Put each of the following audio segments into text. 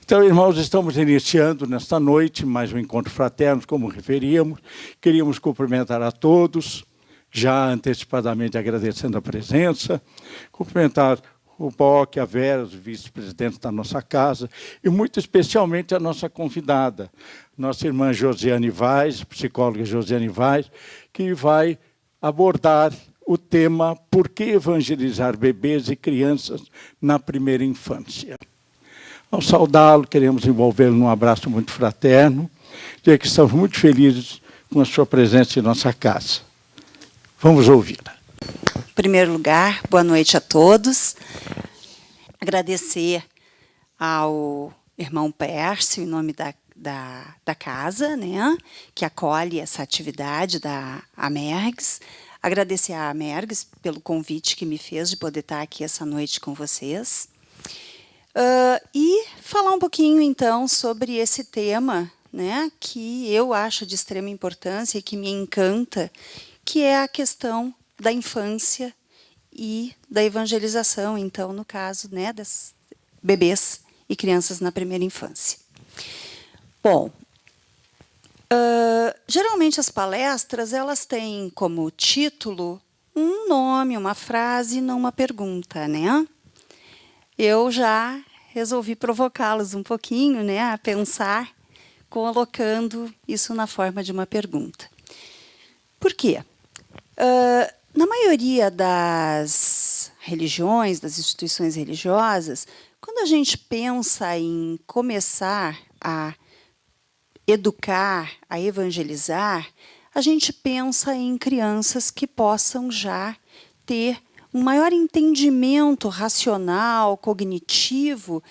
Então, irmãos, estamos iniciando nesta noite mais um encontro fraterno, como referíamos. Queríamos cumprimentar a todos, já antecipadamente agradecendo a presença, cumprimentar o Bock, a Vera, os vice-presidentes da nossa casa, e muito especialmente a nossa convidada, nossa irmã Josiane Vaz, psicóloga Josiane Vaz, que vai abordar o tema Por que evangelizar bebês e crianças na primeira infância. Ao saudá-lo, queremos envolvê-lo num abraço muito fraterno, dizer que estamos muito felizes com a sua presença em nossa casa. Vamos ouvi-la. Em primeiro lugar, boa noite a todos. Agradecer ao irmão Pércio, em nome da casa, né, que acolhe essa atividade da Amergs. Agradecer à Amergs pelo convite que me fez de poder estar aqui essa noite com vocês. E falar um pouquinho, então, sobre esse tema, né, que eu acho de extrema importância e que me encanta, que é a questão da infância e da evangelização, então, no caso, né, das bebês e crianças na primeira infância. Bom, geralmente as palestras elas têm como título um nome, uma frase, não uma pergunta, né? Eu já resolvi provocá-los um pouquinho, né, a pensar, colocando isso na forma de uma pergunta. Por quê? Na maioria das religiões, das instituições religiosas, quando a gente pensa em começar a educar, a evangelizar, a gente pensa em crianças que possam já ter um maior entendimento racional, cognitivo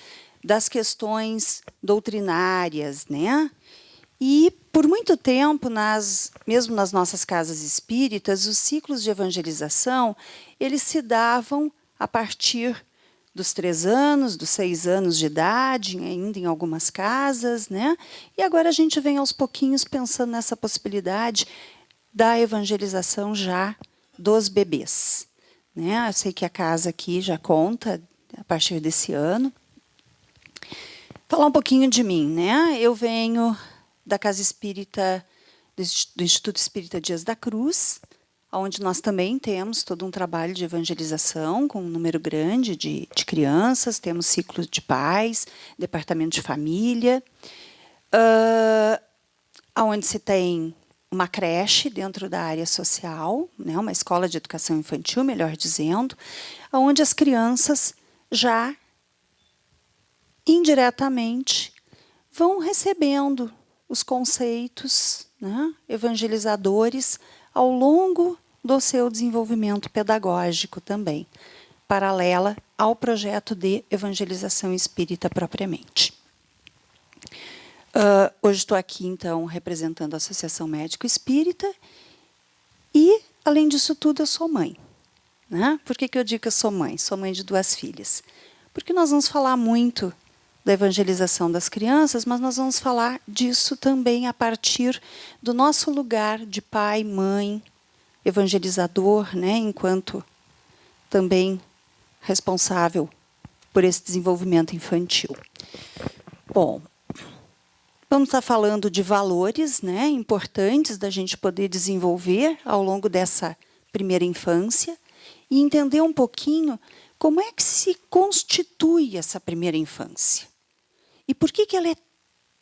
das questões doutrinárias, né? E, por muito tempo, mesmo nas nossas casas espíritas, os ciclos de evangelização eles se davam a partir dos 3 anos, dos 6 anos de idade, ainda em algumas casas, né? E agora a gente vem aos pouquinhos pensando nessa possibilidade da evangelização já dos bebês. Né? Eu sei que a casa aqui já conta a partir desse ano. Falar um pouquinho de mim, né? Eu venho da Casa Espírita, do Instituto Espírita Dias da Cruz, onde nós também temos todo um trabalho de evangelização com um número grande de crianças, temos ciclos de pais, departamento de família, onde se tem uma creche dentro da área social, né, uma escola de educação infantil, melhor dizendo, onde as crianças já indiretamente vão recebendo os conceitos, né, evangelizadores ao longo do seu desenvolvimento pedagógico também, paralela ao projeto de evangelização espírita propriamente. Hoje estou aqui, então, representando a Associação Médico Espírita e, além disso tudo, eu sou mãe. Né? Por que eu digo que eu sou mãe? Sou mãe de 2 filhas. Porque nós vamos falar muito da evangelização das crianças, mas nós vamos falar disso também a partir do nosso lugar de pai, mãe, evangelizador, né? Enquanto também responsável por esse desenvolvimento infantil. Bom, vamos estar falando de valores, né, importantes da gente poder desenvolver ao longo dessa primeira infância e entender um pouquinho como é que se constitui essa primeira infância. E por que ela é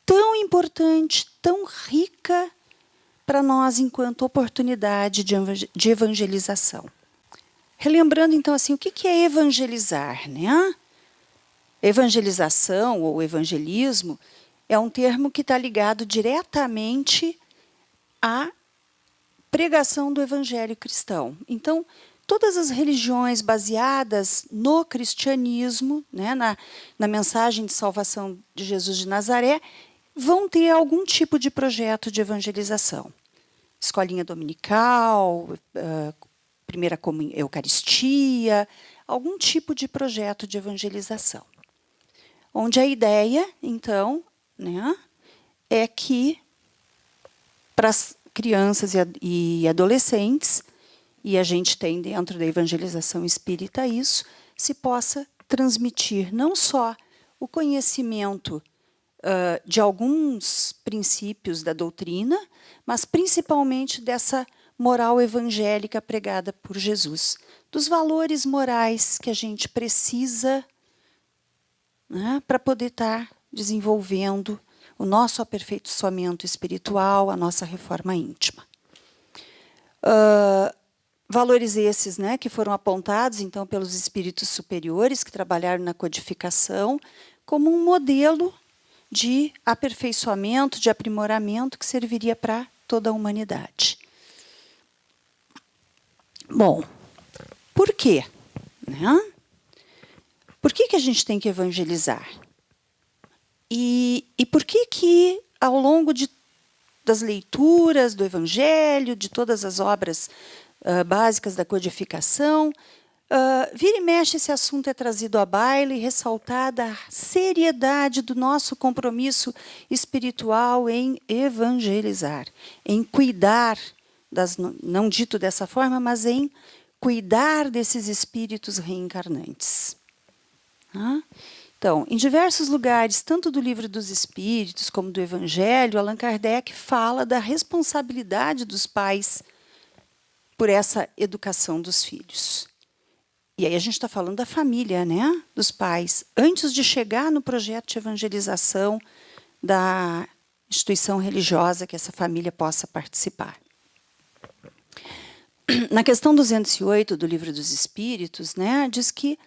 tão importante, tão rica para nós enquanto oportunidade de evangelização. Relembrando, então, assim, o que é evangelizar, né? Evangelização ou evangelismo é um termo que está ligado diretamente à pregação do evangelho cristão. Então, todas as religiões baseadas no cristianismo, né, na mensagem de salvação de Jesus de Nazaré, vão ter algum tipo de projeto de evangelização. Escolinha dominical, primeira Eucaristia, algum tipo de projeto de evangelização. Onde a ideia, então, né, é que para as crianças e adolescentes, e a gente tem dentro da evangelização espírita isso, se possa transmitir não só o conhecimento de alguns princípios da doutrina, mas principalmente dessa moral evangélica pregada por Jesus, dos valores morais que a gente precisa, né, para poder estar desenvolvendo o nosso aperfeiçoamento espiritual, a nossa reforma íntima. Valores esses, né, que foram apontados então pelos espíritos superiores que trabalharam na codificação como um modelo de aperfeiçoamento, de aprimoramento que serviria para toda a humanidade. Bom, por quê? Né? Por que a gente tem que evangelizar? E por que ao longo das leituras do Evangelho, de todas as obras básicas da codificação, vira e mexe esse assunto é trazido à baila e ressaltada a seriedade do nosso compromisso espiritual em evangelizar, em cuidar, não dito dessa forma, mas em cuidar desses espíritos reencarnantes. Então, em diversos lugares, tanto do Livro dos Espíritos como do Evangelho, Allan Kardec fala da responsabilidade dos pais por essa educação dos filhos. E aí a gente está falando da família, né? Dos pais, antes de chegar no projeto de evangelização da instituição religiosa que essa família possa participar. Na questão 208 do Livro dos Espíritos, né, diz que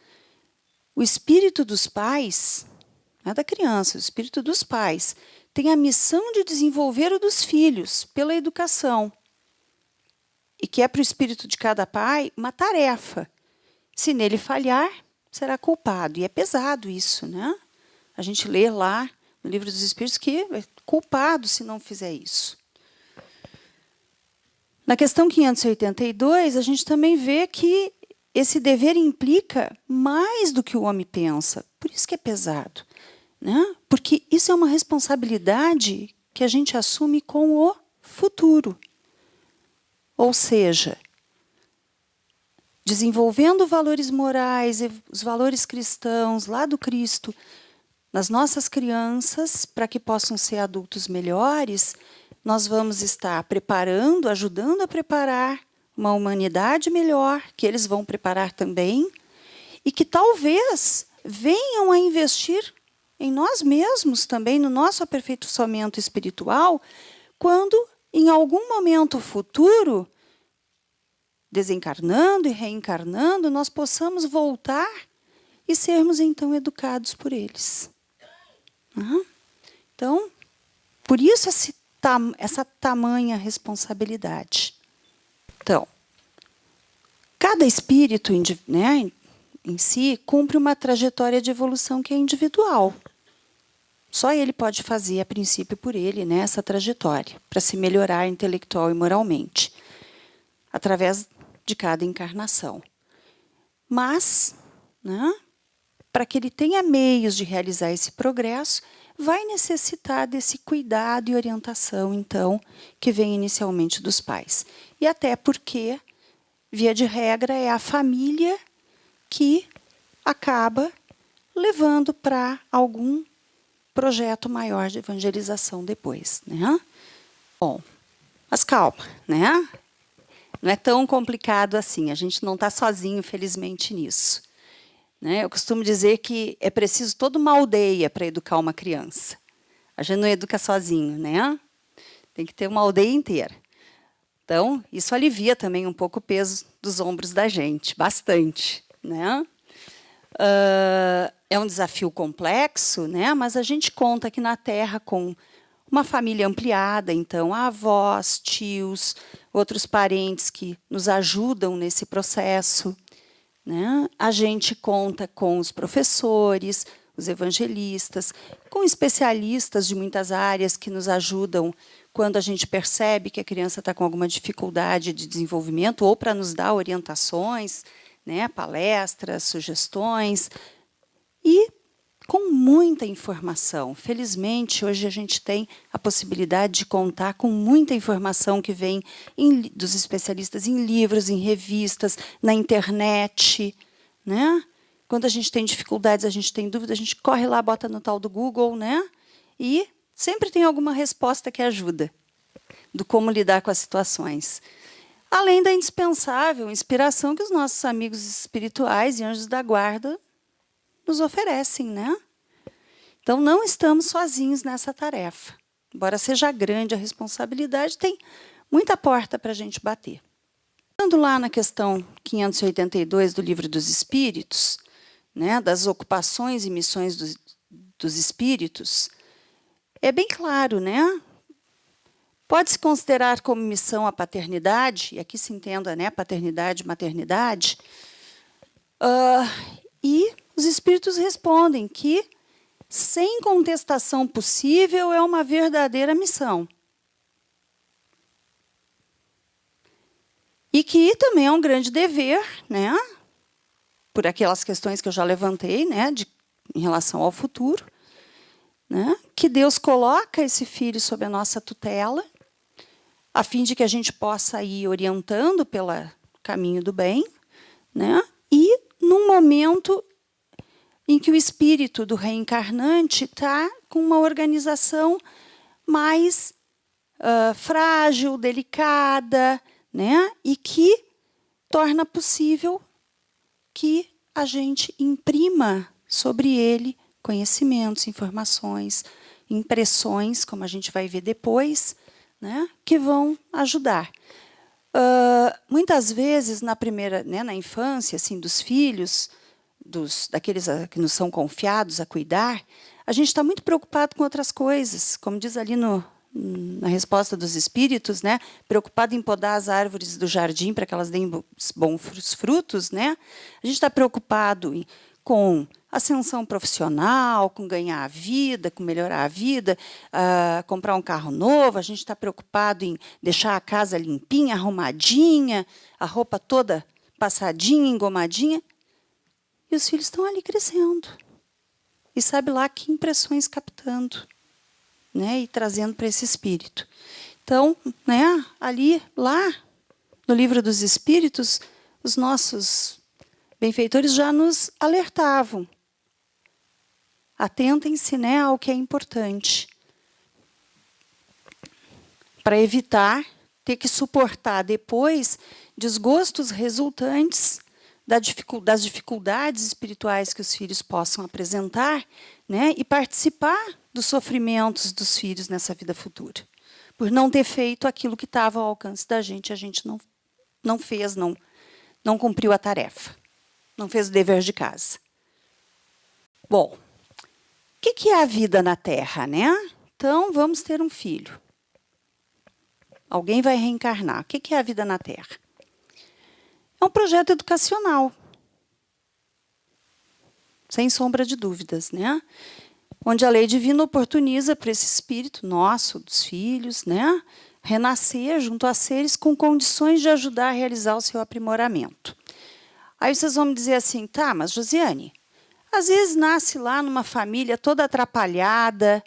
o espírito dos pais, não é da criança, o espírito dos pais, tem a missão de desenvolver o dos filhos pela educação. E que é para o espírito de cada pai uma tarefa. Se nele falhar, será culpado. E é pesado isso, né? A gente lê lá no Livro dos Espíritos que é culpado se não fizer isso. Na questão 582, a gente também vê que esse dever implica mais do que o homem pensa. Por isso que é pesado, né? Porque isso é uma responsabilidade que a gente assume com o futuro. Ou seja, desenvolvendo valores morais, os valores cristãos lá do Cristo nas nossas crianças, para que possam ser adultos melhores, nós vamos estar preparando, ajudando a preparar uma humanidade melhor, que eles vão preparar também, e que talvez venham a investir em nós mesmos também, no nosso aperfeiçoamento espiritual, quando, em algum momento futuro, desencarnando e reencarnando, nós possamos voltar e sermos, então, educados por eles. Então, por isso essa tamanha responsabilidade. Então, cada espírito, né, em si cumpre uma trajetória de evolução que é individual. Só ele pode fazer, a princípio, por ele, né, essa trajetória, para se melhorar intelectual e moralmente, através de cada encarnação. Mas, né, para que ele tenha meios de realizar esse progresso, vai necessitar desse cuidado e orientação, então, que vem inicialmente dos pais. E até porque, via de regra, é a família que acaba levando para algum projeto maior de evangelização depois, né? Bom, mas calma, né? Não é tão complicado assim, a gente não está sozinho, felizmente, nisso. Né? Eu costumo dizer que é preciso toda uma aldeia para educar uma criança. A gente não educa sozinho, né? Tem que ter uma aldeia inteira. Então, isso alivia também um pouco o peso dos ombros da gente, bastante, né? É um desafio complexo, né? Mas a gente conta aqui na Terra com uma família ampliada, então, avós, tios, outros parentes que nos ajudam nesse processo. Né? A gente conta com os professores, os evangelistas, com especialistas de muitas áreas que nos ajudam quando a gente percebe que a criança está com alguma dificuldade de desenvolvimento ou para nos dar orientações, né? Palestras, sugestões e com muita informação. Felizmente, hoje a gente tem a possibilidade de contar com muita informação que vem dos especialistas em livros, em revistas, na internet. Né? Quando a gente tem dificuldades, a gente tem dúvida, a gente corre lá, bota no tal do Google, né? e sempre tem alguma resposta que ajuda do como lidar com as situações. Além da indispensável inspiração que os nossos amigos espirituais e anjos da guarda nos oferecem, né? Então, não estamos sozinhos nessa tarefa. Embora seja grande a responsabilidade, tem muita porta para a gente bater. Estando lá na questão 582 do Livro dos Espíritos, né, das ocupações e missões dos espíritos, é bem claro, né? Pode-se considerar como missão a paternidade, e aqui se entenda, né, paternidade e maternidade, e os espíritos respondem que, sem contestação possível, é uma verdadeira missão. E que também é um grande dever, né, por aquelas questões que eu já levantei, né, em relação ao futuro, né, que Deus coloca esse filho sob a nossa tutela, a fim de que a gente possa ir orientando pelo caminho do bem, né, e num momento em que o espírito do reencarnante está com uma organização mais frágil, delicada, né, e que torna possível que a gente imprima sobre ele conhecimentos, informações, impressões, como a gente vai ver depois, né, que vão ajudar. Muitas vezes, na infância, assim, dos filhos, daqueles que nos são confiados a cuidar, a gente está muito preocupado com outras coisas, como diz ali na resposta dos espíritos, né, preocupado em podar as árvores do jardim para que elas deem bons frutos, né? A gente está preocupado com ascensão profissional, com ganhar a vida, com melhorar a vida, comprar um carro novo. A gente está preocupado em deixar a casa limpinha, arrumadinha, a roupa toda passadinha, engomadinha. E os filhos estão ali crescendo. E sabe lá que impressões captando, né, e trazendo para esse espírito. Então, né, lá no Livro dos Espíritos, os nossos benfeitores já nos alertavam. Atentem-se, né, ao que é importante, para evitar ter que suportar depois desgostos resultantes das dificuldades espirituais que os filhos possam apresentar, né, e participar dos sofrimentos dos filhos nessa vida futura. Por não ter feito aquilo que estava ao alcance da gente, a gente não fez, não cumpriu a tarefa, não fez o dever de casa. Bom, o que é a vida na Terra, né? Então, vamos ter um filho. Alguém vai reencarnar. O que é a vida na Terra? É um projeto educacional, sem sombra de dúvidas, né? Onde a lei divina oportuniza para esse espírito nosso, dos filhos, né, renascer junto a seres com condições de ajudar a realizar o seu aprimoramento. Aí vocês vão me dizer assim, tá, mas Josiane, às vezes nasce lá numa família toda atrapalhada,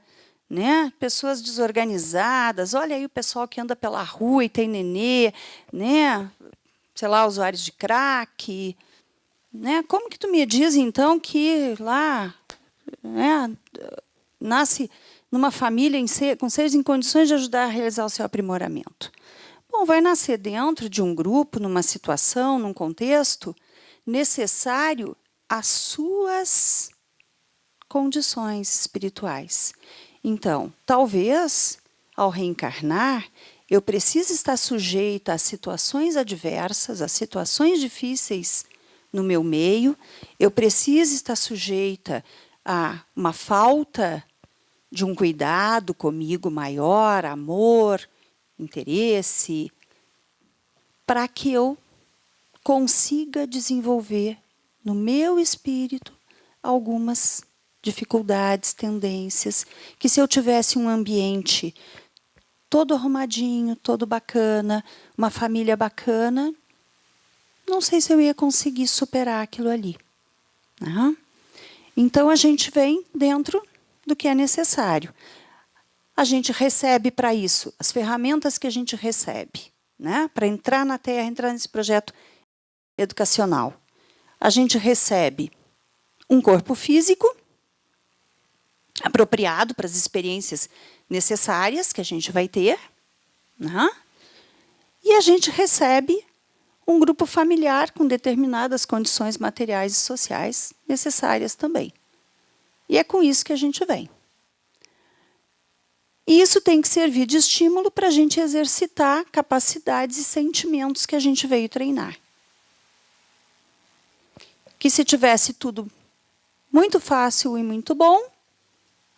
né, pessoas desorganizadas, olha aí o pessoal que anda pela rua e tem nenê, né, sei lá, usuários de crack, né? Como que tu me diz, então, que lá, né, nasce numa família com seres em condições de ajudar a realizar o seu aprimoramento? Bom, vai nascer dentro de um grupo, numa situação, num contexto necessário às suas condições espirituais. Então, talvez, ao reencarnar, eu precise estar sujeita a situações adversas, a situações difíceis no meu meio, eu preciso estar sujeita a uma falta de um cuidado comigo maior, amor, interesse, para que eu consiga desenvolver no meu espírito algumas dificuldades, tendências, que se eu tivesse um ambiente todo arrumadinho, todo bacana, uma família bacana, não sei se eu ia conseguir superar aquilo ali. Né? Então, a gente vem dentro do que é necessário. A gente recebe para isso as ferramentas que a gente recebe, né? Para entrar na Terra, entrar nesse projeto educacional. A gente recebe um corpo físico, apropriado para as experiências necessárias que a gente vai ter, né? E a gente recebe um grupo familiar com determinadas condições materiais e sociais necessárias também. E é com isso que a gente vem. E isso tem que servir de estímulo para a gente exercitar capacidades e sentimentos que a gente veio treinar. Que se tivesse tudo muito fácil e muito bom,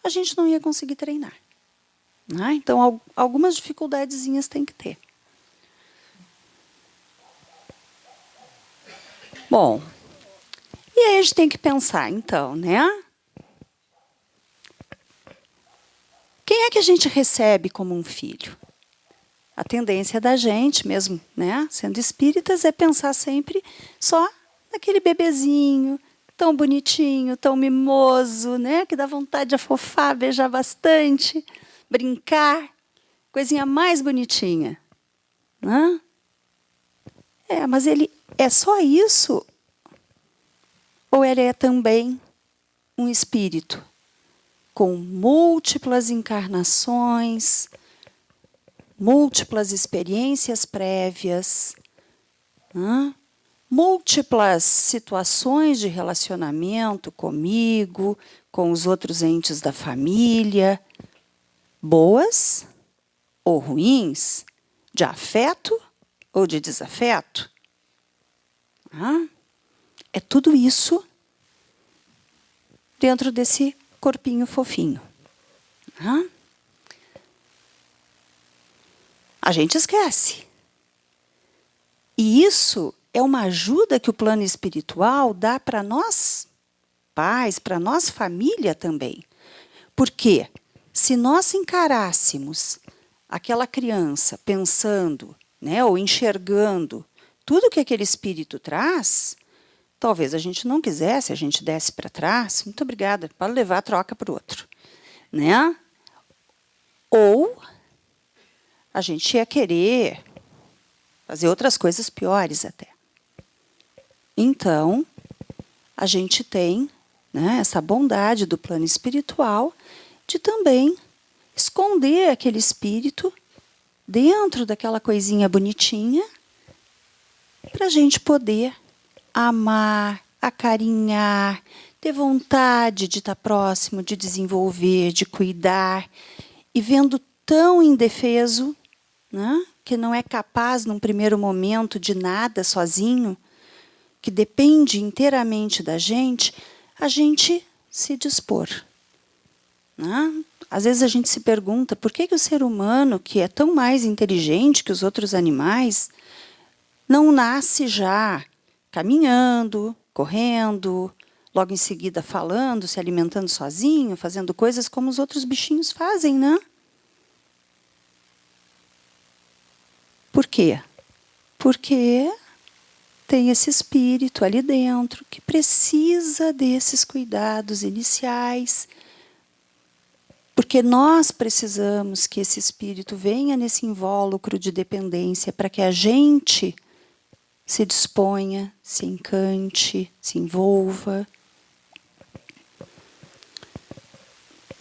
a gente não ia conseguir treinar. Né? Então, algumas dificuldadezinhas tem que ter. Bom, e aí a gente tem que pensar, então, né? Quem é que a gente recebe como um filho? A tendência da gente, mesmo, né, sendo espíritas, é pensar sempre só naquele bebezinho tão bonitinho, tão mimoso, né, que dá vontade de afofar, beijar bastante, brincar, coisinha mais bonitinha. Né? Mas ele é só isso? Ou ele é também um espírito com múltiplas encarnações, múltiplas experiências prévias, né? Múltiplas situações de relacionamento comigo, com os outros entes da família, boas ou ruins, de afeto ou de desafeto? É tudo isso dentro desse corpinho fofinho. A gente esquece. E isso é uma ajuda que o plano espiritual dá para nós, pais, para nós, família também. Porque se nós encarássemos aquela criança pensando, né, ou enxergando tudo que aquele espírito traz, talvez a gente não quisesse, a gente desse para trás, muito obrigada, pode levar a troca para o outro. Né? Ou a gente ia querer fazer outras coisas piores até. Então, a gente tem, né, essa bondade do plano espiritual de também esconder aquele espírito dentro daquela coisinha bonitinha para a gente poder amar, acarinhar, ter vontade de estar próximo, de desenvolver, de cuidar, e vendo tão indefeso, né, que não é capaz, num primeiro momento, de nada sozinho, que depende inteiramente da gente, a gente se dispor. Né? Às vezes a gente se pergunta por que o ser humano, que é tão mais inteligente que os outros animais, não nasce já caminhando, correndo, logo em seguida falando, se alimentando sozinho, fazendo coisas como os outros bichinhos fazem, né? Por quê? Porque tem esse espírito ali dentro que precisa desses cuidados iniciais, porque nós precisamos que esse espírito venha nesse invólucro de dependência para que a gente se disponha, se encante, se envolva.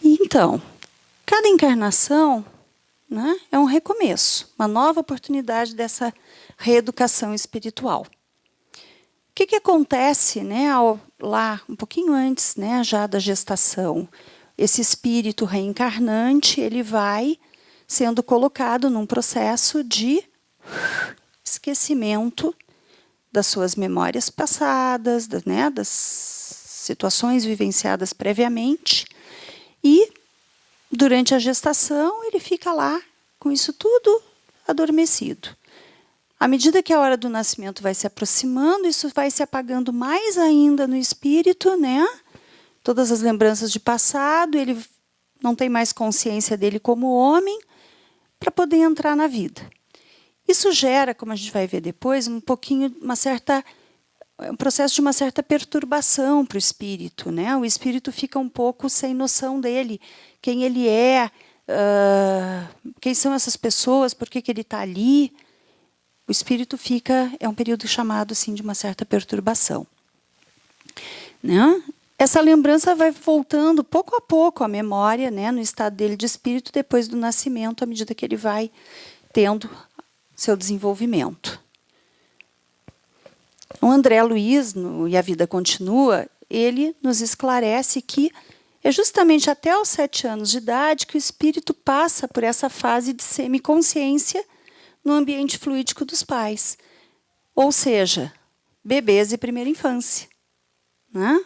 Então, cada encarnação, né, é um recomeço, uma nova oportunidade dessa reeducação espiritual. O que acontece, né, lá um pouquinho antes, né, já da gestação? Esse espírito reencarnante, ele vai sendo colocado num processo de esquecimento das suas memórias passadas, né, das situações vivenciadas previamente, e durante a gestação ele fica lá com isso tudo adormecido. À medida que a hora do nascimento vai se aproximando, isso vai se apagando mais ainda no espírito, né? Todas as lembranças de passado, ele não tem mais consciência dele como homem, para poder entrar na vida. Isso gera, como a gente vai ver depois, um processo de uma certa perturbação para o espírito, né? O espírito fica um pouco sem noção dele, quem ele é, quem são essas pessoas, por que ele está ali. O espírito fica, é um período chamado assim, de uma certa perturbação. Né? essa lembrança vai voltando pouco a pouco à memória, né, no estado dele de espírito, depois do nascimento, à medida que ele vai tendo seu desenvolvimento. O André Luiz, no E a Vida Continua, ele nos esclarece que é justamente até os 7 anos de idade que o espírito passa por essa fase de semiconsciência no ambiente fluídico dos pais. Ou seja, bebês de primeira infância. Né?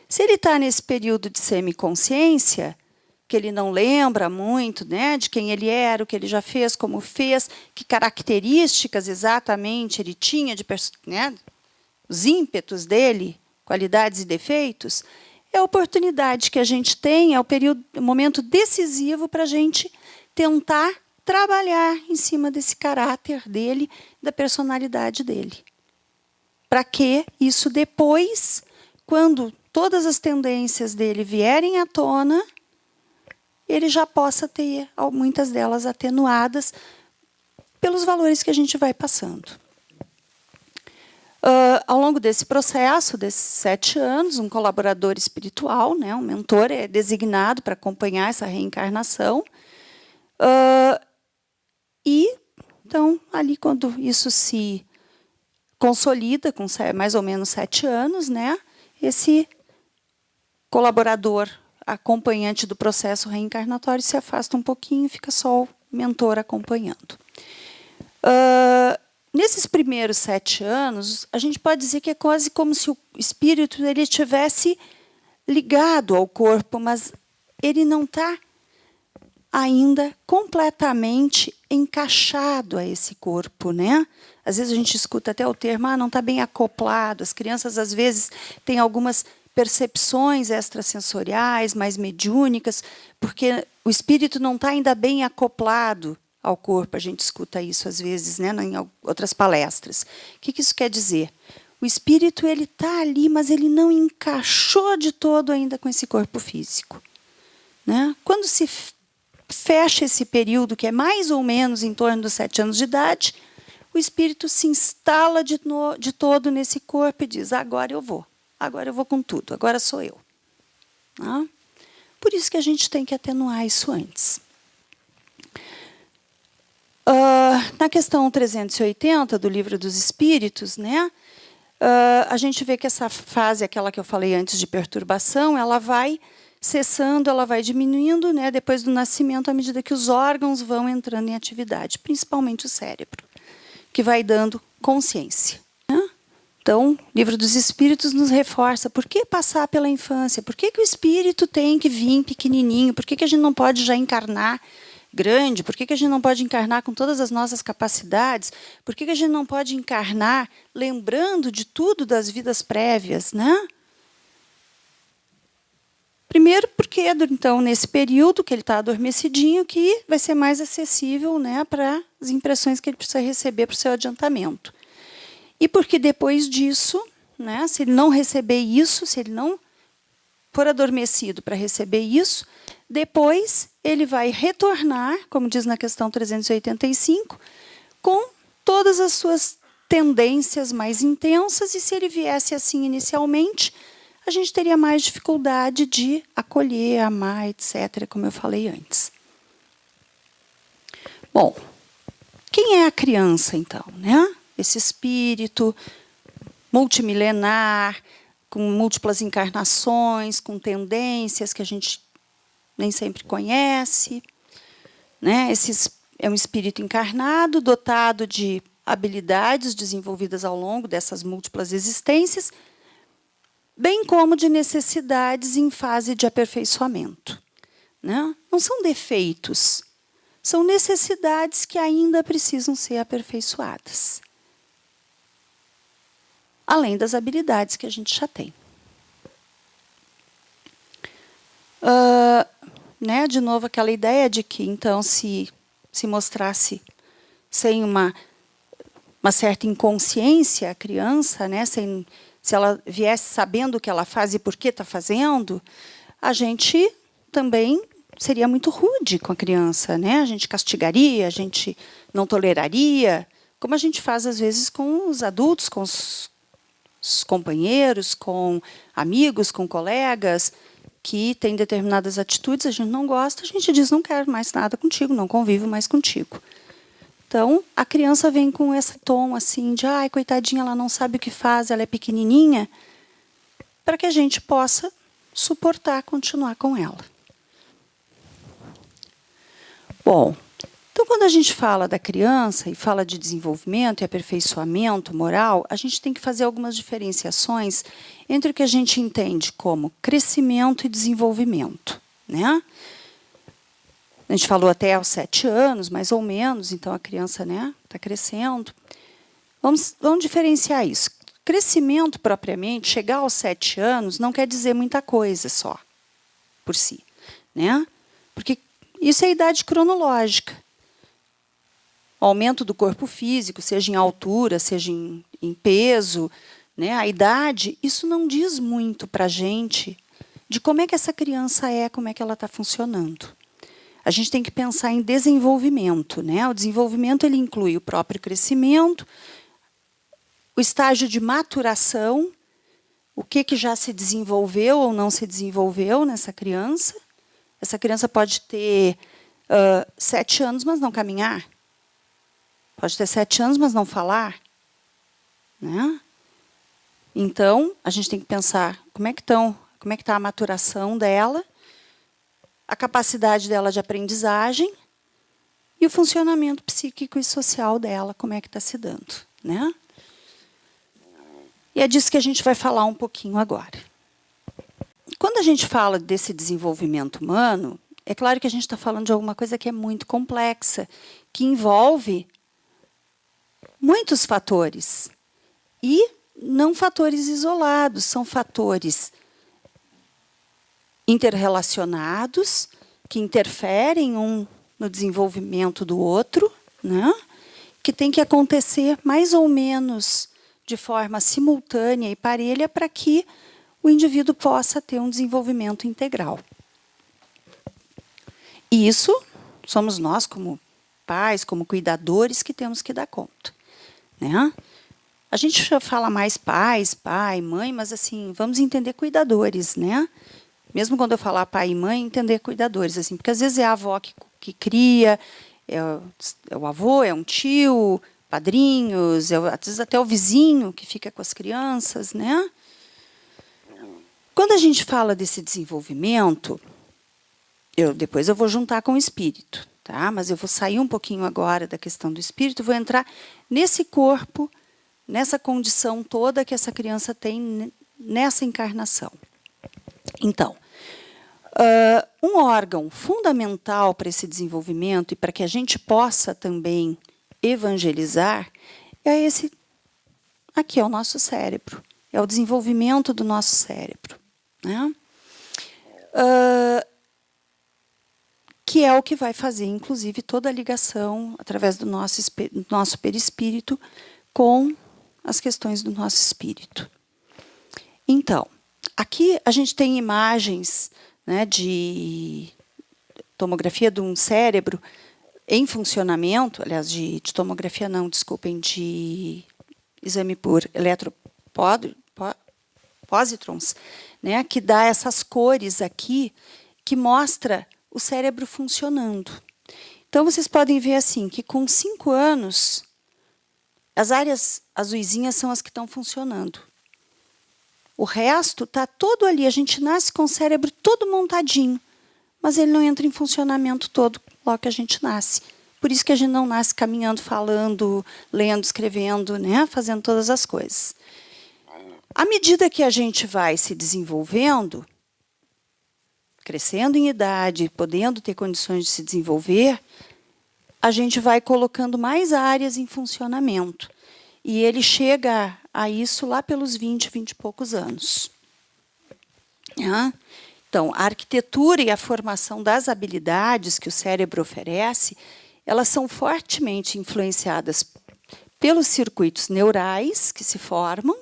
Se ele está nesse período de semiconsciência, que ele não lembra muito, né, de quem ele era, o que ele já fez, como fez, que características exatamente ele tinha, né, os ímpetos dele, qualidades e defeitos, é a oportunidade que a gente tem, é o momento decisivo para a gente tentar trabalhar em cima desse caráter dele, da personalidade dele. Para que isso depois, quando todas as tendências dele vierem à tona, ele já possa ter muitas delas atenuadas pelos valores que a gente vai passando. Ao longo desse processo, desses 7 anos, um colaborador espiritual, né, um mentor, é designado para acompanhar essa reencarnação. Então, ali, quando isso se consolida, com mais ou menos 7 anos, né, esse colaborador acompanhante do processo reencarnatório se afasta um pouquinho, fica só o mentor acompanhando. Nesses primeiros 7 anos, a gente pode dizer que é quase como se o espírito ele estivesse ligado ao corpo, mas ele não está ainda completamente encaixado a esse corpo, né? Às vezes a gente escuta até o termo, não está bem acoplado. As crianças, às vezes, têm algumas percepções extrasensoriais, mais mediúnicas, porque o espírito não está ainda bem acoplado ao corpo. A gente escuta isso, às vezes, né, em outras palestras. O que isso quer dizer? O espírito ele está ali, mas ele não encaixou de todo ainda com esse corpo físico. Né? Quando se fecha esse período, que é mais ou menos em torno dos 7 anos de idade, o espírito se instala de todo nesse corpo e diz, agora eu vou com tudo, agora sou eu. Tá? Por isso que a gente tem que atenuar isso antes. Na questão 380 do Livro dos Espíritos, né, a gente vê que essa fase, aquela que eu falei antes de perturbação, ela vai cessando, ela vai diminuindo, né, depois do nascimento, à medida que os órgãos vão entrando em atividade, principalmente o cérebro, que vai dando consciência. Né? Então, o Livro dos Espíritos nos reforça por que passar pela infância, por que o espírito tem que vir pequenininho, por que a gente não pode já encarnar grande, por que a gente não pode encarnar com todas as nossas capacidades, por que a gente não pode encarnar lembrando de tudo das vidas prévias, né? Primeiro, porque então nesse período que ele está adormecidinho, que vai ser mais acessível, né, para as impressões que ele precisa receber para o seu adiantamento. E porque depois disso, né, se ele não receber isso, se ele não for adormecido para receber isso, depois ele vai retornar, como diz na questão 385, com todas as suas tendências mais intensas, e se ele viesse assim inicialmente, a gente teria mais dificuldade de acolher, amar, etc., como eu falei antes. Bom, quem é a criança, então? Né? Esse espírito multimilenar, com múltiplas encarnações, com tendências que a gente nem sempre conhece. Né? É um espírito encarnado, dotado de habilidades desenvolvidas ao longo dessas múltiplas existências, bem como de necessidades em fase de aperfeiçoamento. Né? Não são defeitos, são necessidades que ainda precisam ser aperfeiçoadas. Além das habilidades que a gente já tem. Né? De novo, aquela ideia de que, então, se mostrasse sem uma certa inconsciência a criança, né? Se ela viesse sabendo o que ela faz e por que está fazendo, a gente também seria muito rude com a criança. Né? A gente castigaria, a gente não toleraria, como a gente faz, às vezes, com os adultos, com os os companheiros, com amigos, com colegas, que têm determinadas atitudes, a gente não gosta, a gente diz, não quero mais nada contigo, não convivo mais contigo. Então, a criança vem com esse tom assim de, ai, coitadinha, ela não sabe o que faz, ela é pequenininha, para que a gente possa suportar, continuar com ela. Bom, então, quando a gente fala da criança e fala de desenvolvimento e aperfeiçoamento moral, a gente tem que fazer algumas diferenciações entre o que a gente entende como crescimento e desenvolvimento, né? A gente falou até aos 7 anos, mais ou menos, então a criança, né, está crescendo. Vamos diferenciar isso. Crescimento, propriamente, chegar aos 7 anos, não quer dizer muita coisa só, por si, né? Porque isso é a idade cronológica. O aumento do corpo físico, seja em altura, seja em peso, né? A idade, isso não diz muito para a gente de como é que essa criança é, como é que ela está funcionando. A gente tem que pensar em desenvolvimento, né? O desenvolvimento ele inclui o próprio crescimento, o estágio de maturação, o que já se desenvolveu ou não se desenvolveu nessa criança. Essa criança pode ter 7 anos, mas não caminhar. Pode ter 7 anos, mas não falar. Né? Então, a gente tem que pensar como é que está a maturação dela, a capacidade dela de aprendizagem e o funcionamento psíquico e social dela, como é que está se dando. Né? E é disso que a gente vai falar um pouquinho agora. Quando a gente fala desse desenvolvimento humano, é claro que a gente está falando de alguma coisa que é muito complexa, que envolve muitos fatores. E não fatores isolados, são fatores interrelacionados, que interferem um no desenvolvimento do outro, né? Que tem que acontecer mais ou menos de forma simultânea e parelha para que o indivíduo possa ter um desenvolvimento integral. E isso somos nós, como pais, como cuidadores, que temos que dar conta. Né? A gente fala mais pais, pai, mãe, mas assim, vamos entender cuidadores, né? Mesmo quando eu falar pai e mãe, entender cuidadores, assim, porque às vezes é a avó que cria, é o avô, é um tio, padrinhos, às vezes até o vizinho que fica com as crianças, né? Quando a gente fala desse desenvolvimento, depois eu vou juntar com o espírito, tá? Mas eu vou sair um pouquinho agora da questão do espírito, vou entrar nesse corpo, nessa condição toda que essa criança tem nessa encarnação. Então, um órgão fundamental para esse desenvolvimento e para que a gente possa também evangelizar é esse aqui, é o nosso cérebro, é o desenvolvimento do nosso cérebro, né? Que é o que vai fazer, inclusive, toda a ligação através do nosso perispírito com as questões do nosso espírito. Então, aqui a gente tem imagens, né, de tomografia de um cérebro em funcionamento, aliás, de tomografia não, desculpem, de exame por eletropositrons, né, que dá essas cores aqui, que mostra o cérebro funcionando. Então, vocês podem ver assim, que com 5 anos, as áreas azuisinhas são as que estão funcionando. O resto está todo ali. A gente nasce com o cérebro todo montadinho, mas ele não entra em funcionamento todo logo que a gente nasce. Por isso que a gente não nasce caminhando, falando, lendo, escrevendo, né? Fazendo todas as coisas. À medida que a gente vai se desenvolvendo, crescendo em idade, podendo ter condições de se desenvolver, a gente vai colocando mais áreas em funcionamento. E ele chega a isso lá pelos 20 e poucos anos. Então, a arquitetura e a formação das habilidades que o cérebro oferece, elas são fortemente influenciadas pelos circuitos neurais que se formam.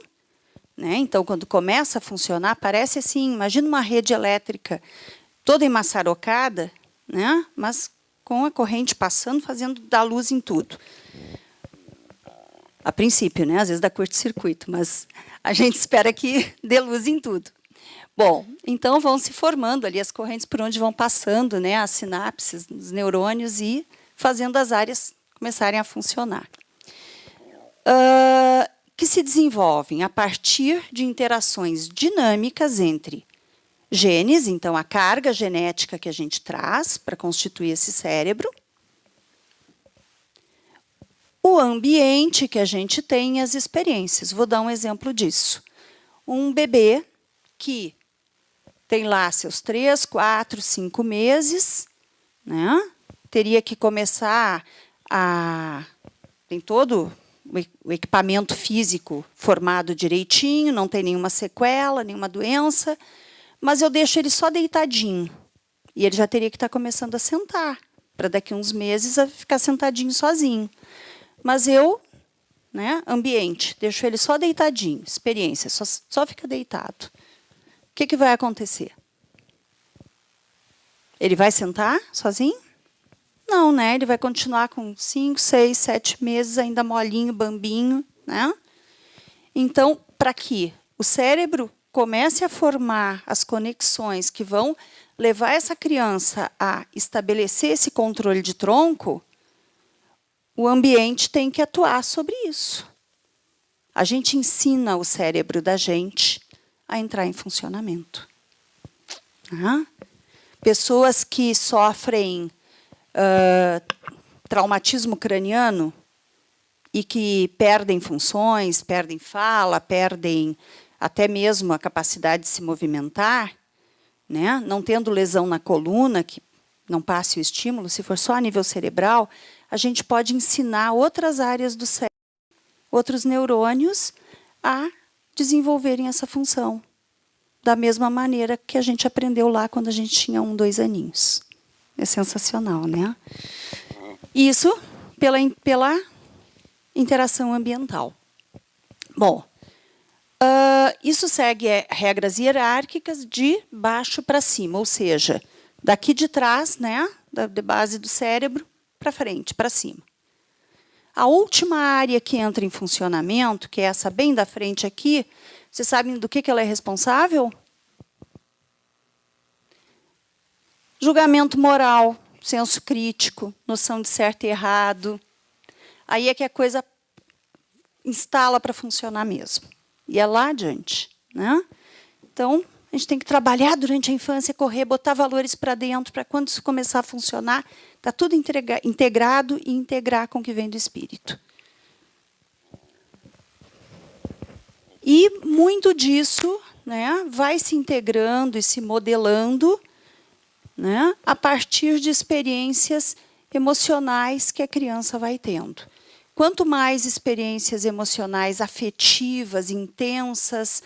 Né? Então, quando começa a funcionar, parece assim, imagina uma rede elétrica toda emaçarocada, né? Mas com a corrente passando, fazendo dar luz em tudo. A princípio, né? Às vezes dá curto-circuito, mas a gente espera que dê luz em tudo. Bom, então vão se formando ali as correntes por onde vão passando, né, as sinapses dos neurônios e fazendo as áreas começarem a funcionar. Que se desenvolvem a partir de interações dinâmicas entre genes, então a carga genética que a gente traz para constituir esse cérebro, o ambiente que a gente tem e as experiências. Vou dar um exemplo disso. Um bebê que tem lá seus 3, 4, 5 meses, né? Teria que começar a... Tem todo o equipamento físico formado direitinho, não tem nenhuma sequela, nenhuma doença, mas eu deixo ele só deitadinho. E ele já teria que estar começando a sentar, para daqui a uns meses a ficar sentadinho sozinho. Mas eu, né, ambiente, deixo ele só deitadinho, experiência, só fica deitado. O que vai acontecer? Ele vai sentar sozinho? Não, né? Ele vai continuar com 5, 6, 7 meses, ainda molinho, bambinho, né? Então, para que o cérebro comece a formar as conexões que vão levar essa criança a estabelecer esse controle de tronco, o ambiente tem que atuar sobre isso. A gente ensina o cérebro da gente a entrar em funcionamento. Pessoas que sofrem traumatismo craniano e que perdem funções, perdem fala, perdem até mesmo a capacidade de se movimentar, né? Não tendo lesão na coluna, que não passe o estímulo, se for só a nível cerebral, a gente pode ensinar outras áreas do cérebro, outros neurônios, a desenvolverem essa função, da mesma maneira que a gente aprendeu lá quando a gente tinha 1, 2 aninhos. É sensacional, né? Isso pela interação ambiental. Bom, isso segue regras hierárquicas de baixo para cima, ou seja, daqui de trás, né, da base do cérebro, para frente, para cima. A última área que entra em funcionamento, que é essa bem da frente aqui, vocês sabem do que ela é responsável? Julgamento moral, senso crítico, noção de certo e errado. Aí é que a coisa instala para funcionar mesmo. E é lá adiante, né? Então, a gente tem que trabalhar durante a infância, correr, botar valores para dentro, para quando isso começar a funcionar, está tudo integrado e integrar com o que vem do espírito. E muito disso, né, vai se integrando e se modelando, né, a partir de experiências emocionais que a criança vai tendo. Quanto mais experiências emocionais afetivas, intensas,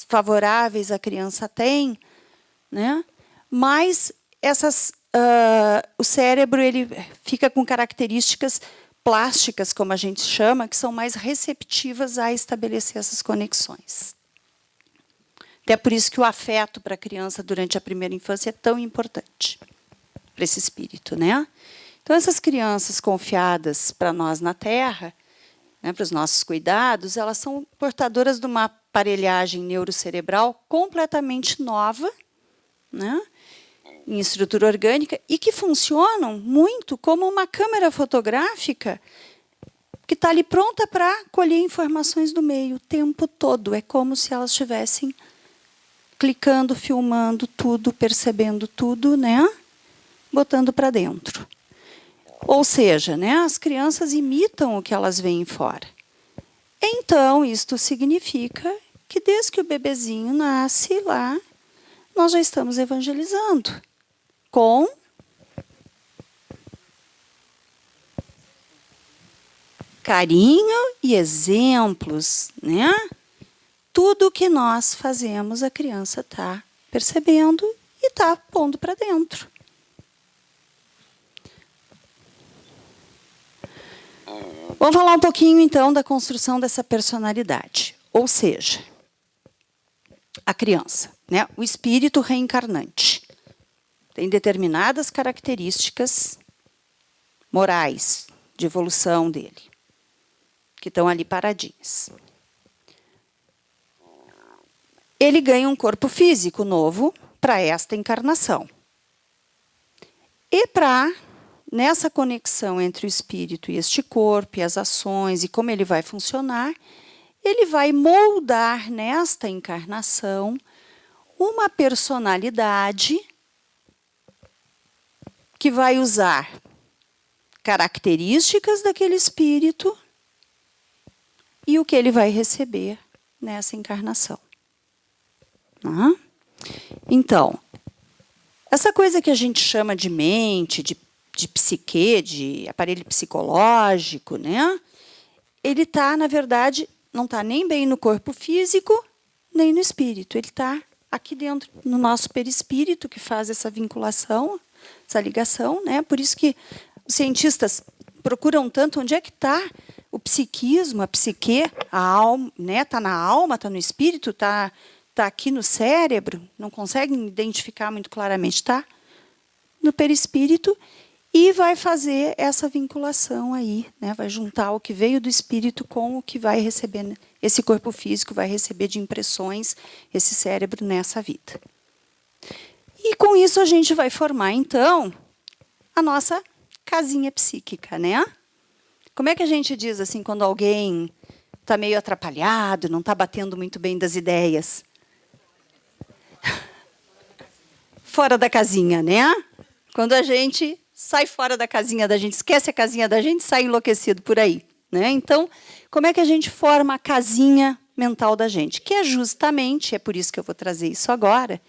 favoráveis a criança tem, né, mais o cérebro ele fica com características plásticas, como a gente chama, que são mais receptivas a estabelecer essas conexões. Até por isso que o afeto para a criança durante a primeira infância é tão importante para esse espírito, né? Então, essas crianças confiadas para nós na Terra, né, para os nossos cuidados, elas são portadoras de uma aparelhagem neurocerebral completamente nova, né, em estrutura orgânica, e que funcionam muito como uma câmera fotográfica que está ali pronta para colher informações do meio o tempo todo. É como se elas estivessem clicando, filmando tudo, percebendo tudo, né, botando para dentro. Ou seja, né, as crianças imitam o que elas veem fora. Então, isto significa que desde que o bebezinho nasce lá, nós já estamos evangelizando com carinho e exemplos, né? Tudo que nós fazemos, a criança está percebendo e está pondo para dentro. Vamos falar um pouquinho, então, da construção dessa personalidade. Ou seja, a criança, né, o espírito reencarnante, tem determinadas características morais de evolução dele. que estão ali paradinhas. Ele ganha um corpo físico novo para esta encarnação. E nessa conexão entre o espírito e este corpo, e as ações, e como ele vai funcionar, ele vai moldar nesta encarnação uma personalidade que vai usar características daquele espírito e o que ele vai receber nessa encarnação. Então, essa coisa que a gente chama de mente, de psique, de aparelho psicológico, né? Ele está, na verdade, não está nem bem no corpo físico, nem no espírito. Ele está aqui dentro, no nosso perispírito, que faz essa vinculação, essa ligação, né? Por isso que os cientistas procuram tanto onde é que está o psiquismo, a psique, a alma, né? Está na alma, está no espírito, está aqui no cérebro, não conseguem identificar muito claramente, está no perispírito, e vai fazer essa vinculação aí, né? Vai juntar o que veio do espírito com o que vai receber, esse corpo físico vai receber de impressões, esse cérebro nessa vida. E com isso a gente vai formar, então, a nossa casinha psíquica, né? Como é que a gente diz assim, quando alguém está meio atrapalhado, não está batendo muito bem das ideias? Fora da casinha, né? Quando a gente sai fora da casinha da gente, esquece a casinha da gente, sai enlouquecido por aí, né? Então, como é que a gente forma a casinha mental da gente? Que é justamente, é por isso que eu vou trazer isso agora,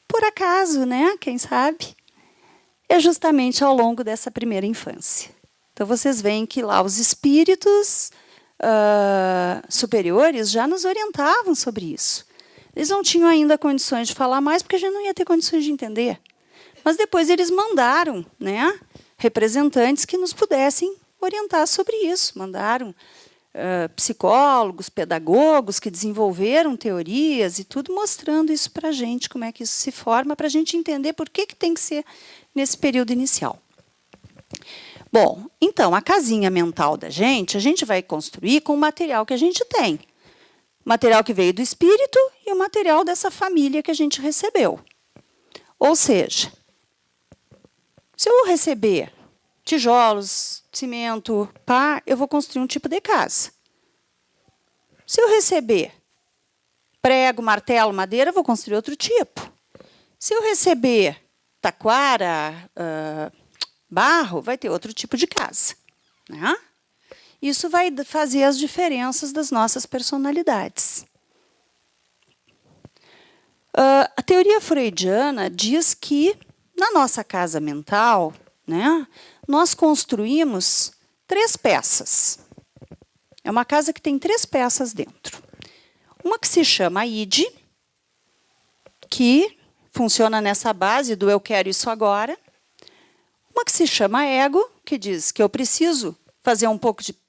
por acaso, né? Quem sabe? É justamente ao longo dessa primeira infância. Então, vocês veem que lá os espíritos superiores já nos orientavam sobre isso. Eles não tinham ainda condições de falar mais, porque a gente não ia ter condições de entender. Mas depois eles mandaram, né, representantes que nos pudessem orientar sobre isso. Mandaram psicólogos, pedagogos que desenvolveram teorias e tudo mostrando isso para a gente, como é que isso se forma, para a gente entender por que tem que ser nesse período inicial. Bom, então, a casinha mental da gente, a gente vai construir com o material que a gente tem. O material que veio do espírito e o material dessa família que a gente recebeu. Ou seja, se eu receber tijolos, cimento, pá, eu vou construir um tipo de casa. Se eu receber prego, martelo, madeira, eu vou construir outro tipo. Se eu receber taquara, barro, vai ter outro tipo de casa, né? Isso vai fazer as diferenças das nossas personalidades. A teoria freudiana diz que, na nossa casa mental, né, nós construímos 3 peças. É uma casa que tem 3 peças dentro. Uma que se chama id, que funciona nessa base do eu quero isso agora. Uma que se chama ego, que diz que eu preciso fazer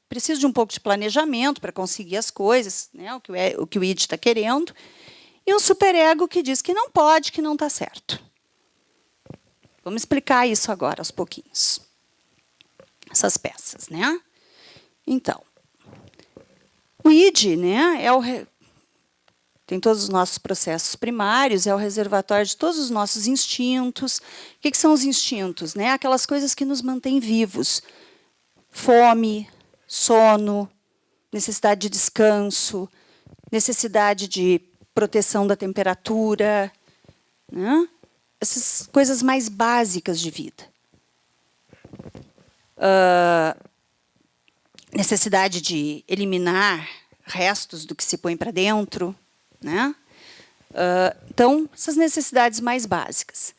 preciso de um pouco de planejamento para conseguir as coisas, né, o que o id está querendo. E um superego que diz que não pode, que não está certo. Vamos explicar isso agora, aos pouquinhos. Essas peças, né? Então, o id, né, tem todos os nossos processos primários, é o reservatório de todos os nossos instintos. O que são os instintos? Né? Aquelas coisas que nos mantêm vivos. Fome, sono, necessidade de descanso, necessidade de proteção da temperatura, né? Essas coisas mais básicas de vida. Necessidade de eliminar restos do que se põe para dentro, né? Então, essas necessidades mais básicas.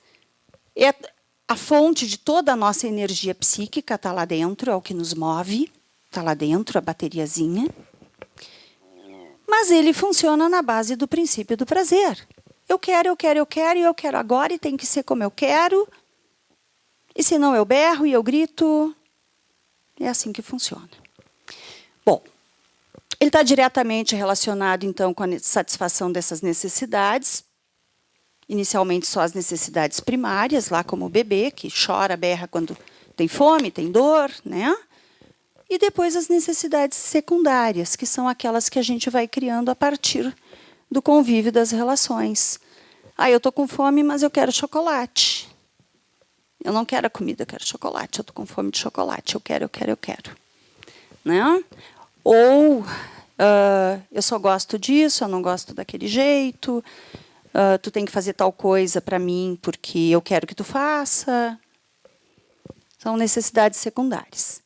A fonte de toda a nossa energia psíquica está lá dentro, é o que nos move, está lá dentro, a bateriazinha. Mas ele funciona na base do princípio do prazer. Eu quero, eu quero, eu quero, e eu quero agora, e tem que ser como eu quero. E senão eu berro e eu grito. É assim que funciona. Bom, ele está diretamente relacionado, então, com a satisfação dessas necessidades. Inicialmente, só as necessidades primárias, lá como o bebê, que chora, berra quando tem fome, tem dor, né? E depois as necessidades secundárias, que são aquelas que a gente vai criando a partir do convívio das relações. Ah, eu estou com fome, mas eu quero chocolate. Eu não quero a comida, eu quero chocolate. Eu estou com fome de chocolate. Eu quero. Né? Ou eu só gosto disso, eu não gosto daquele jeito. Tu tem que fazer tal coisa para mim porque eu quero que tu faça. São necessidades secundárias.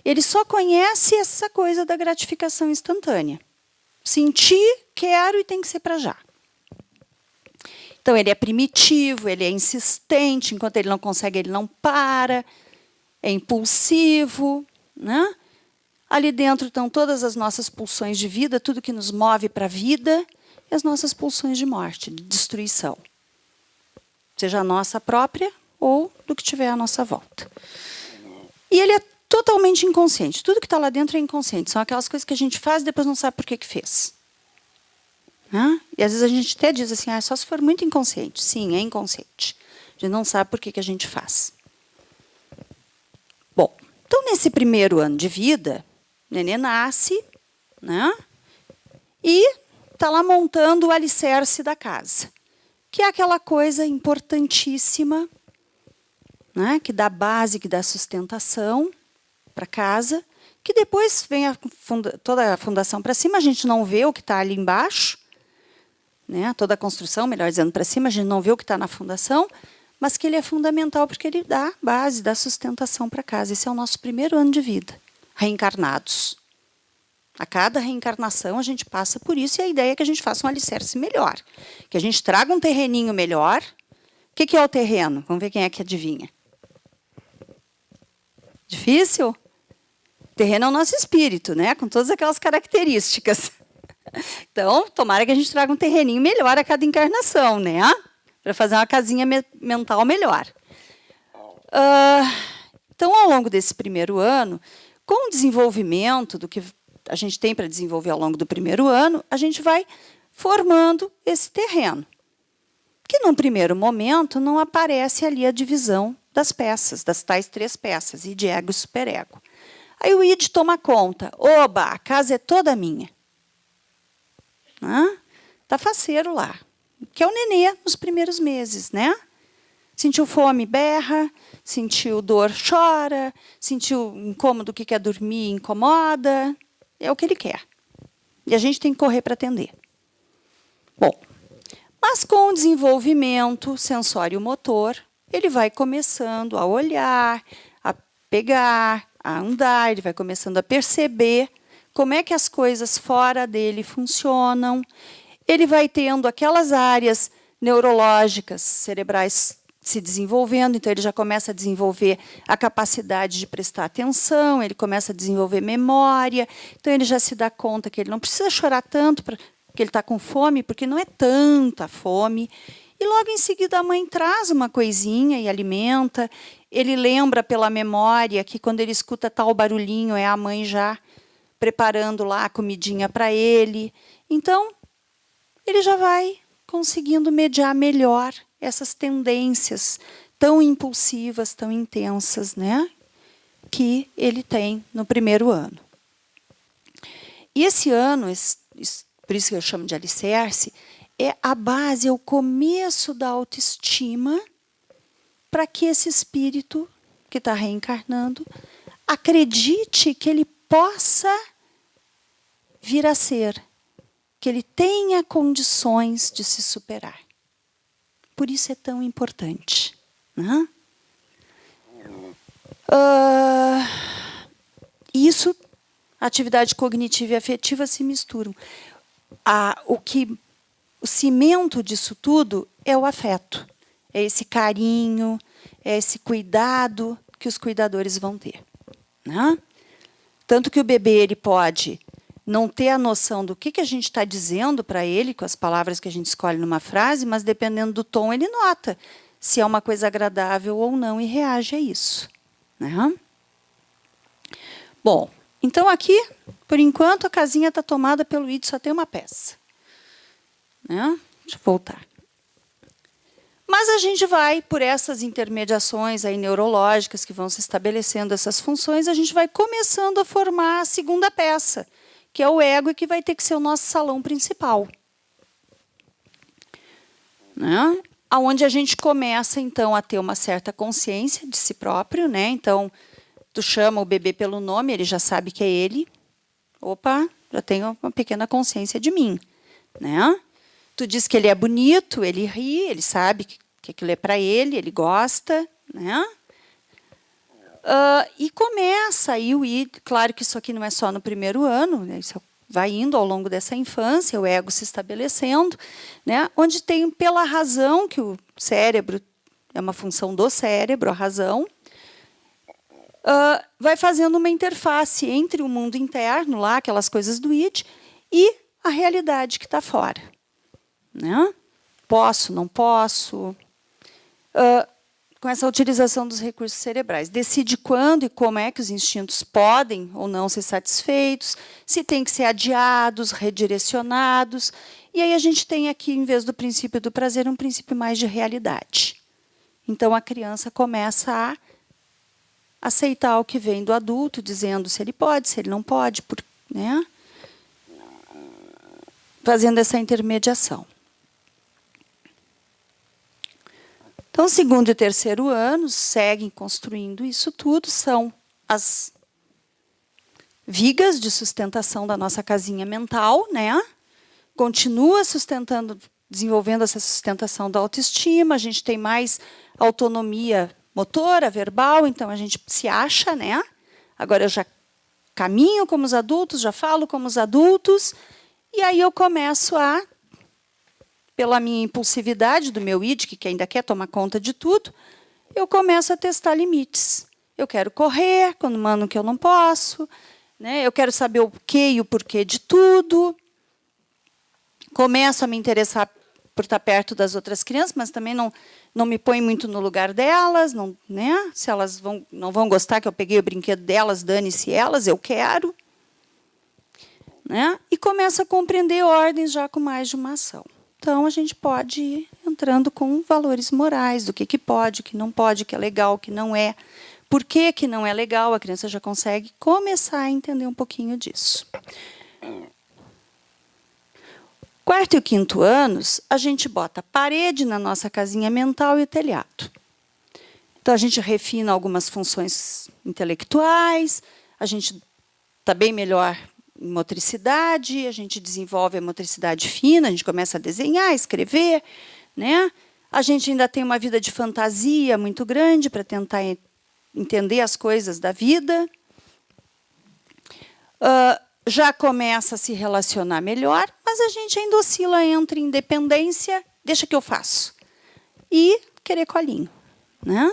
Ele só conhece essa coisa da gratificação instantânea. Sentir, quero e tem que ser para já. Então, ele é primitivo, ele é insistente, enquanto ele não consegue, ele não para, é impulsivo. Né? Ali dentro estão todas as nossas pulsões de vida, tudo que nos move para a vida, e as nossas pulsões de morte, de destruição. Seja a nossa própria ou do que tiver à nossa volta. E ele é totalmente inconsciente. Tudo que está lá dentro é inconsciente. São aquelas coisas que a gente faz e depois não sabe por que fez. E às vezes a gente até diz assim, só se for muito inconsciente. Sim, é inconsciente. A gente não sabe por que a gente faz. Bom, então nesse primeiro ano de vida, o nenê nasce, né? E está lá montando o alicerce da casa, que é aquela coisa importantíssima, né? Que dá base, que dá sustentação para a casa, que depois vem toda a fundação para cima, a gente não vê o que está ali embaixo, né? Toda a construção, melhor dizendo, para cima, a gente não vê o que está na fundação, mas que ele é fundamental porque ele dá base, dá sustentação para a casa. Esse é o nosso primeiro ano de vida, reencarnados. A cada reencarnação a gente passa por isso e a ideia é que a gente faça um alicerce melhor, que a gente traga um terreninho melhor. O que é o terreno? Vamos ver quem é que adivinha. Difícil? O terreno é o nosso espírito, né? Com todas aquelas características. Então, tomara que a gente traga um terreninho melhor a cada encarnação, né? Para fazer uma casinha mental melhor. Então, ao longo desse primeiro ano, com o desenvolvimento do que a gente tem para desenvolver ao longo do primeiro ano, a gente vai formando esse terreno. Que, num primeiro momento, não aparece ali a divisão das peças, das tais 3 peças, id, ego e superego. Aí o id toma conta. Oba, a casa é toda minha. Está faceiro lá. Que é o nenê nos primeiros meses, né? Sentiu fome, berra. Sentiu dor, chora. Sentiu incômodo, que quer dormir, incomoda. É o que ele quer. E a gente tem que correr para atender. Bom, mas com o desenvolvimento sensório-motor, ele vai começando a olhar, a pegar, a andar, ele vai começando a perceber como é que as coisas fora dele funcionam. Ele vai tendo aquelas áreas neurológicas, cerebrais se desenvolvendo, então ele já começa a desenvolver a capacidade de prestar atenção, ele começa a desenvolver memória, então ele já se dá conta que ele não precisa chorar tanto porque ele está com fome, porque não é tanta fome. E logo em seguida a mãe traz uma coisinha e alimenta. Ele lembra pela memória que quando ele escuta tal barulhinho é a mãe já preparando lá a comidinha para ele. Então, ele já vai conseguindo mediar melhor essas tendências tão impulsivas, tão intensas, né, que ele tem no primeiro ano. E esse ano, por isso que eu chamo de alicerce, é a base, é o começo da autoestima para que esse espírito que está reencarnando acredite que ele possa vir a ser, que ele tenha condições de se superar. Por isso é tão importante. Né? Isso, atividade cognitiva e afetiva se misturam. O cimento disso tudo é o afeto. É esse carinho, é esse cuidado que os cuidadores vão ter. Né? Tanto que o bebê ele pode não ter a noção do que a gente está dizendo para ele, com as palavras que a gente escolhe numa frase, mas dependendo do tom, ele nota se é uma coisa agradável ou não e reage a isso. Né? Bom, então aqui, por enquanto, a casinha está tomada pelo id, só tem uma peça. Né? Deixa eu voltar. Mas a gente vai, por essas intermediações aí neurológicas que vão se estabelecendo essas funções, a gente vai começando a formar a segunda peça, que é o ego e que vai ter que ser o nosso salão principal. Né? Onde a gente começa, então, a ter uma certa consciência de si próprio. Né? Então, tu chama o bebê pelo nome, ele já sabe que é ele. Opa, já tenho uma pequena consciência de mim. Né? Tu diz que ele é bonito, ele ri, ele sabe que aquilo é para ele, ele gosta. Né? E começa aí o id. Claro que isso aqui não é só no primeiro ano, né? Isso vai indo ao longo dessa infância, o ego se estabelecendo, né? Onde tem, pela razão, que o cérebro é uma função do cérebro, a razão, vai fazendo uma interface entre o mundo interno, lá, aquelas coisas do id, e a realidade que está fora. Né? Posso, não posso. Com essa utilização dos recursos cerebrais. Decide quando e como é que os instintos podem ou não ser satisfeitos, se tem que ser adiados, redirecionados. E aí a gente tem aqui, em vez do princípio do prazer, um princípio mais de realidade. Então, a criança começa a aceitar o que vem do adulto, dizendo se ele pode, se ele não pode, né? Fazendo essa intermediação. Então, segundo e terceiro anos seguem construindo isso tudo, são as vigas de sustentação da nossa casinha mental, né? Continua sustentando, desenvolvendo essa sustentação da autoestima, a gente tem mais autonomia motora, verbal, então a gente se acha, né? Agora eu já caminho como os adultos, já falo como os adultos, e aí eu começo a, pela minha impulsividade do meu id, que ainda quer tomar conta de tudo, eu começo a testar limites. Eu quero correr quando mandam que eu não posso, né? Eu quero saber o que e o porquê de tudo. Começo a me interessar por estar perto das outras crianças, mas também não me põe muito no lugar delas, não, né? Se elas não vão gostar que eu peguei o brinquedo delas, dane-se elas, eu quero. Né? E começo a compreender ordens já com mais de uma ação. Então, a gente pode ir entrando com valores morais, do que pode, o que não pode, o que é legal, o que não é. Por que não é legal? A criança já consegue começar a entender um pouquinho disso. Quarto e quinto anos, a gente bota a parede na nossa casinha mental e o telhado. Então, a gente refina algumas funções intelectuais, a gente está bem melhor em motricidade, a gente desenvolve a motricidade fina, a gente começa a desenhar, escrever, né? A gente ainda tem uma vida de fantasia muito grande para tentar entender as coisas da vida. Já começa a se relacionar melhor, mas a gente ainda oscila entre independência, deixa que eu faço, e querer colinho. Né?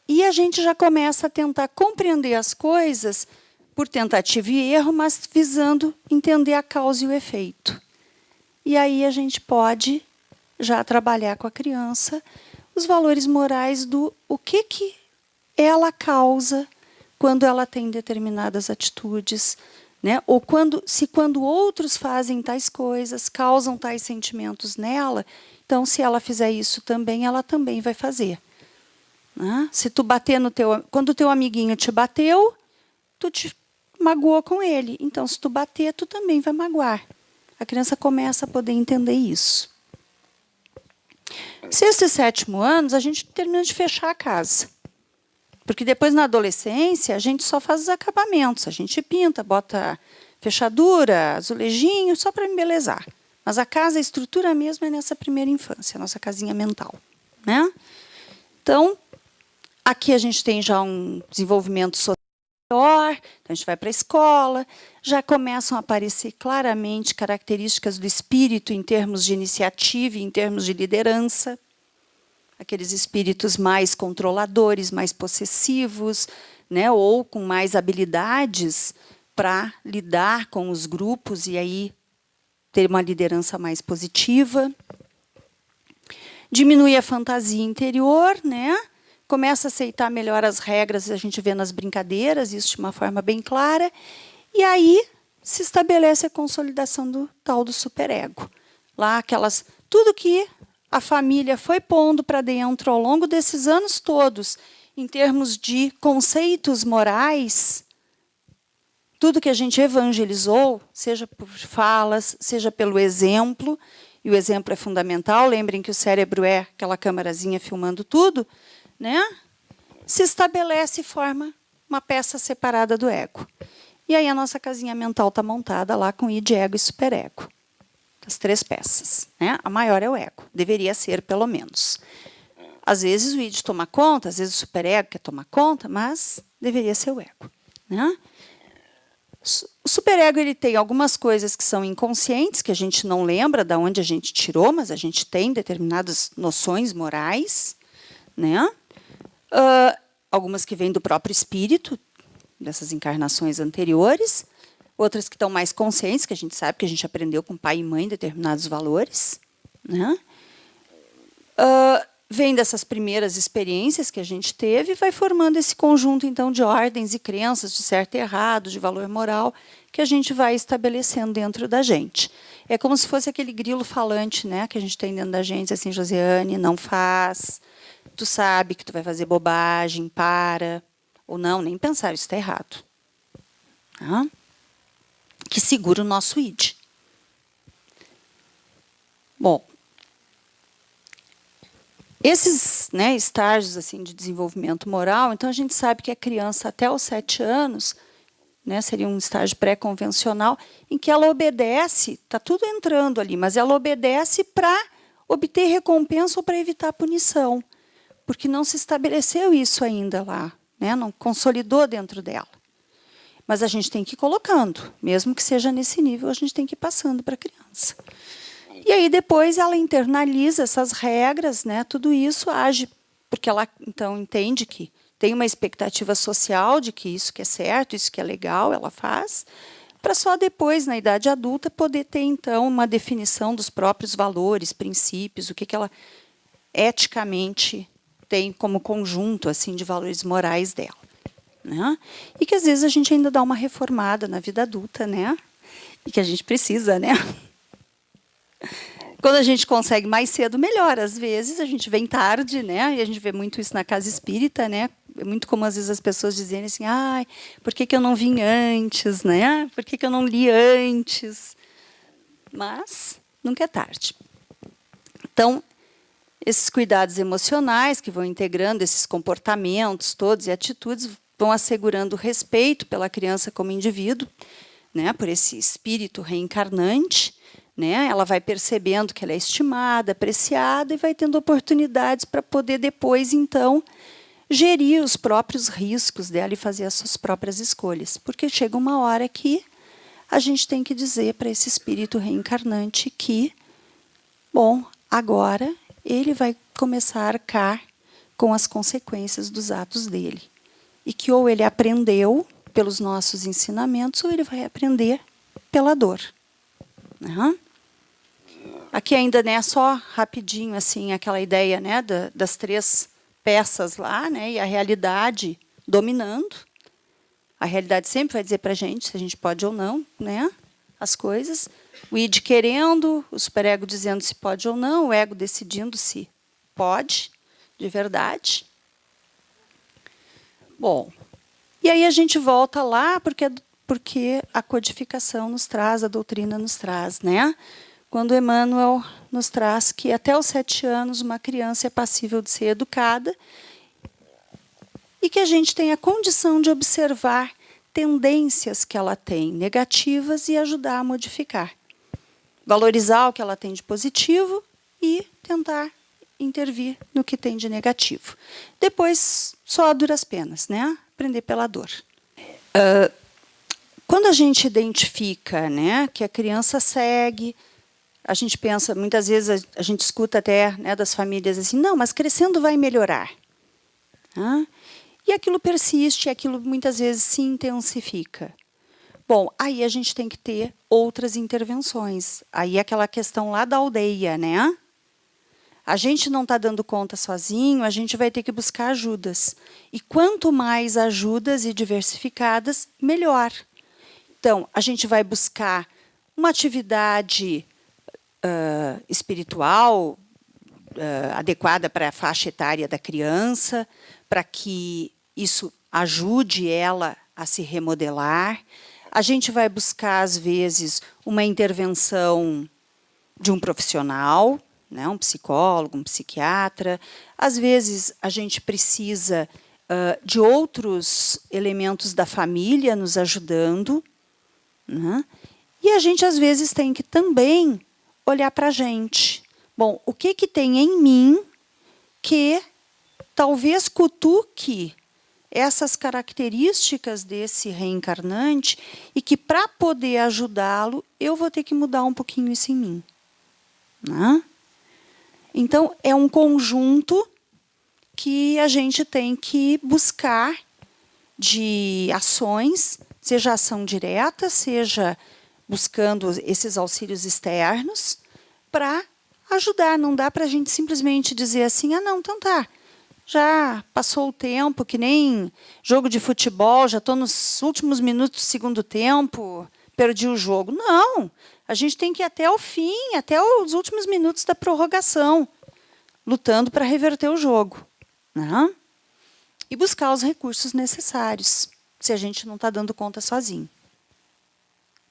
E a gente já começa a tentar compreender as coisas por tentativa e erro, mas visando entender a causa e o efeito. E aí a gente pode já trabalhar com a criança os valores morais do o que ela causa quando ela tem determinadas atitudes, né? Ou quando outros fazem tais coisas, causam tais sentimentos nela, então, se ela fizer isso também, ela também vai fazer. Né? Se tu bater quando o teu amiguinho te bateu, tu te magoou com ele. Então, se tu bater, tu também vai magoar. A criança começa a poder entender isso. Sexto e sétimo anos, a gente termina de fechar a casa. Porque depois, na adolescência, a gente só faz os acabamentos. A gente pinta, bota fechadura, azulejinho, só para embelezar. Mas a casa, a estrutura mesmo é nessa primeira infância, a nossa casinha mental. Né? Então, aqui a gente tem já um desenvolvimento social maior, então a gente vai para a escola, já começam a aparecer claramente características do espírito em termos de iniciativa e em termos de liderança. Aqueles espíritos mais controladores, mais possessivos, né, ou com mais habilidades para lidar com os grupos e aí ter uma liderança mais positiva. Diminui a fantasia interior, né? Começa a aceitar melhor as regras, a gente vê nas brincadeiras, isso de uma forma bem clara. E aí se estabelece a consolidação do tal do superego. Lá tudo que a família foi pondo para dentro ao longo desses anos todos, em termos de conceitos morais, tudo que a gente evangelizou, seja por falas, seja pelo exemplo, e o exemplo é fundamental, lembrem que o cérebro é aquela câmerazinha filmando tudo, né? Se estabelece e forma uma peça separada do ego. E aí a nossa casinha mental está montada lá com id, ego e superego. As 3 peças. Né? A maior é o ego. Deveria ser, pelo menos. Às vezes o id toma conta, às vezes o superego quer tomar conta, mas deveria ser o ego. Né? O superego ele tem algumas coisas que são inconscientes, que a gente não lembra de onde a gente tirou, mas a gente tem determinadas noções morais. Né? Algumas que vêm do próprio espírito, dessas encarnações anteriores, outras que estão mais conscientes, que a gente sabe que a gente aprendeu com pai e mãe determinados valores. Né? Vem dessas primeiras experiências que a gente teve e vai formando esse conjunto, então, de ordens e crenças, de certo e errado, de valor moral, que a gente vai estabelecendo dentro da gente. É como se fosse aquele grilo falante, né, que a gente tem dentro da gente, assim, Josiane, não faz, tu sabe que tu vai fazer bobagem, para, ou não, nem pensar, isso está errado. Tá? Que segura o nosso id. Bom, esses, né, estágios assim, de desenvolvimento moral, então a gente sabe que a criança até os 7 anos, né, seria um estágio pré-convencional, em que ela obedece, está tudo entrando ali, mas ela obedece para obter recompensa ou para evitar punição, porque não se estabeleceu isso ainda lá, né, não consolidou dentro dela. Mas a gente tem que ir colocando, mesmo que seja nesse nível, a gente tem que ir passando para a criança. E aí depois ela internaliza essas regras, né, tudo isso age, porque ela então entende que tem uma expectativa social de que isso que é certo, isso que é legal, ela faz, para só depois, na idade adulta, poder ter então uma definição dos próprios valores, princípios, o que ela eticamente tem como conjunto assim de valores morais dela. Né? E que às vezes a gente ainda dá uma reformada na vida adulta, né? E que a gente precisa, né? Quando a gente consegue mais cedo, melhor. Às vezes a gente vem tarde, né? E a gente vê muito isso na casa espírita, né? É muito comum às vezes as pessoas dizerem assim: "Ai, por que eu não vim antes, né? Por que eu não li antes?" Mas nunca é tarde. Então, esses cuidados emocionais que vão integrando esses comportamentos todos e atitudes vão assegurando o respeito pela criança como indivíduo, né, por esse espírito reencarnante, né, ela vai percebendo que ela é estimada, apreciada e vai tendo oportunidades para poder depois, então, gerir os próprios riscos dela e fazer as suas próprias escolhas. Porque chega uma hora que a gente tem que dizer para esse espírito reencarnante que, bom, agora ele vai começar a arcar com as consequências dos atos dele. E que ou ele aprendeu pelos nossos ensinamentos, ou ele vai aprender pela dor. Uhum. Aqui ainda, né, só rapidinho assim, aquela ideia, né, das 3 peças lá, né, e a realidade dominando. A realidade sempre vai dizer para a gente se a gente pode ou não, né, as coisas. O id querendo, o superego dizendo se pode ou não, o ego decidindo se pode, de verdade. Bom, e aí a gente volta lá porque a codificação nos traz, a doutrina nos traz, né? Quando Emmanuel nos traz que até os 7 anos uma criança é passível de ser educada e que a gente tem a condição de observar tendências que ela tem negativas e ajudar a modificar. Valorizar o que ela tem de positivo e tentar intervir no que tem de negativo. Depois, só a duras penas, né? Aprender pela dor. Quando a gente identifica, né, que a criança segue, a gente pensa, muitas vezes a gente escuta até, né, das famílias assim, não, mas crescendo vai melhorar. E aquilo persiste, aquilo muitas vezes se intensifica. Bom, aí a gente tem que ter outras intervenções. Aí é aquela questão lá da aldeia, né? A gente não está dando conta sozinho, a gente vai ter que buscar ajudas. E quanto mais ajudas e diversificadas, melhor. Então, a gente vai buscar uma atividade espiritual, adequada para a faixa etária da criança, para que isso ajude ela a se remodelar. A gente vai buscar, às vezes, uma intervenção de um profissional, né, um psicólogo, um psiquiatra. Às vezes, a gente precisa de outros elementos da família nos ajudando, né? E a gente, às vezes, tem que também olhar para a gente. Bom, o que tem em mim que talvez cutuque essas características desse reencarnante e que, para poder ajudá-lo, eu vou ter que mudar um pouquinho isso em mim, né? Então, é um conjunto que a gente tem que buscar de ações, seja ação direta, seja buscando esses auxílios externos, para ajudar. Não dá para a gente simplesmente dizer assim, não, então tá, já passou o tempo, que nem jogo de futebol, já estou nos últimos minutos do segundo tempo, perdi o jogo. Não, a gente tem que ir até o fim, até os últimos minutos da prorrogação, lutando para reverter o jogo, né? E buscar os recursos necessários, se a gente não está dando conta sozinho.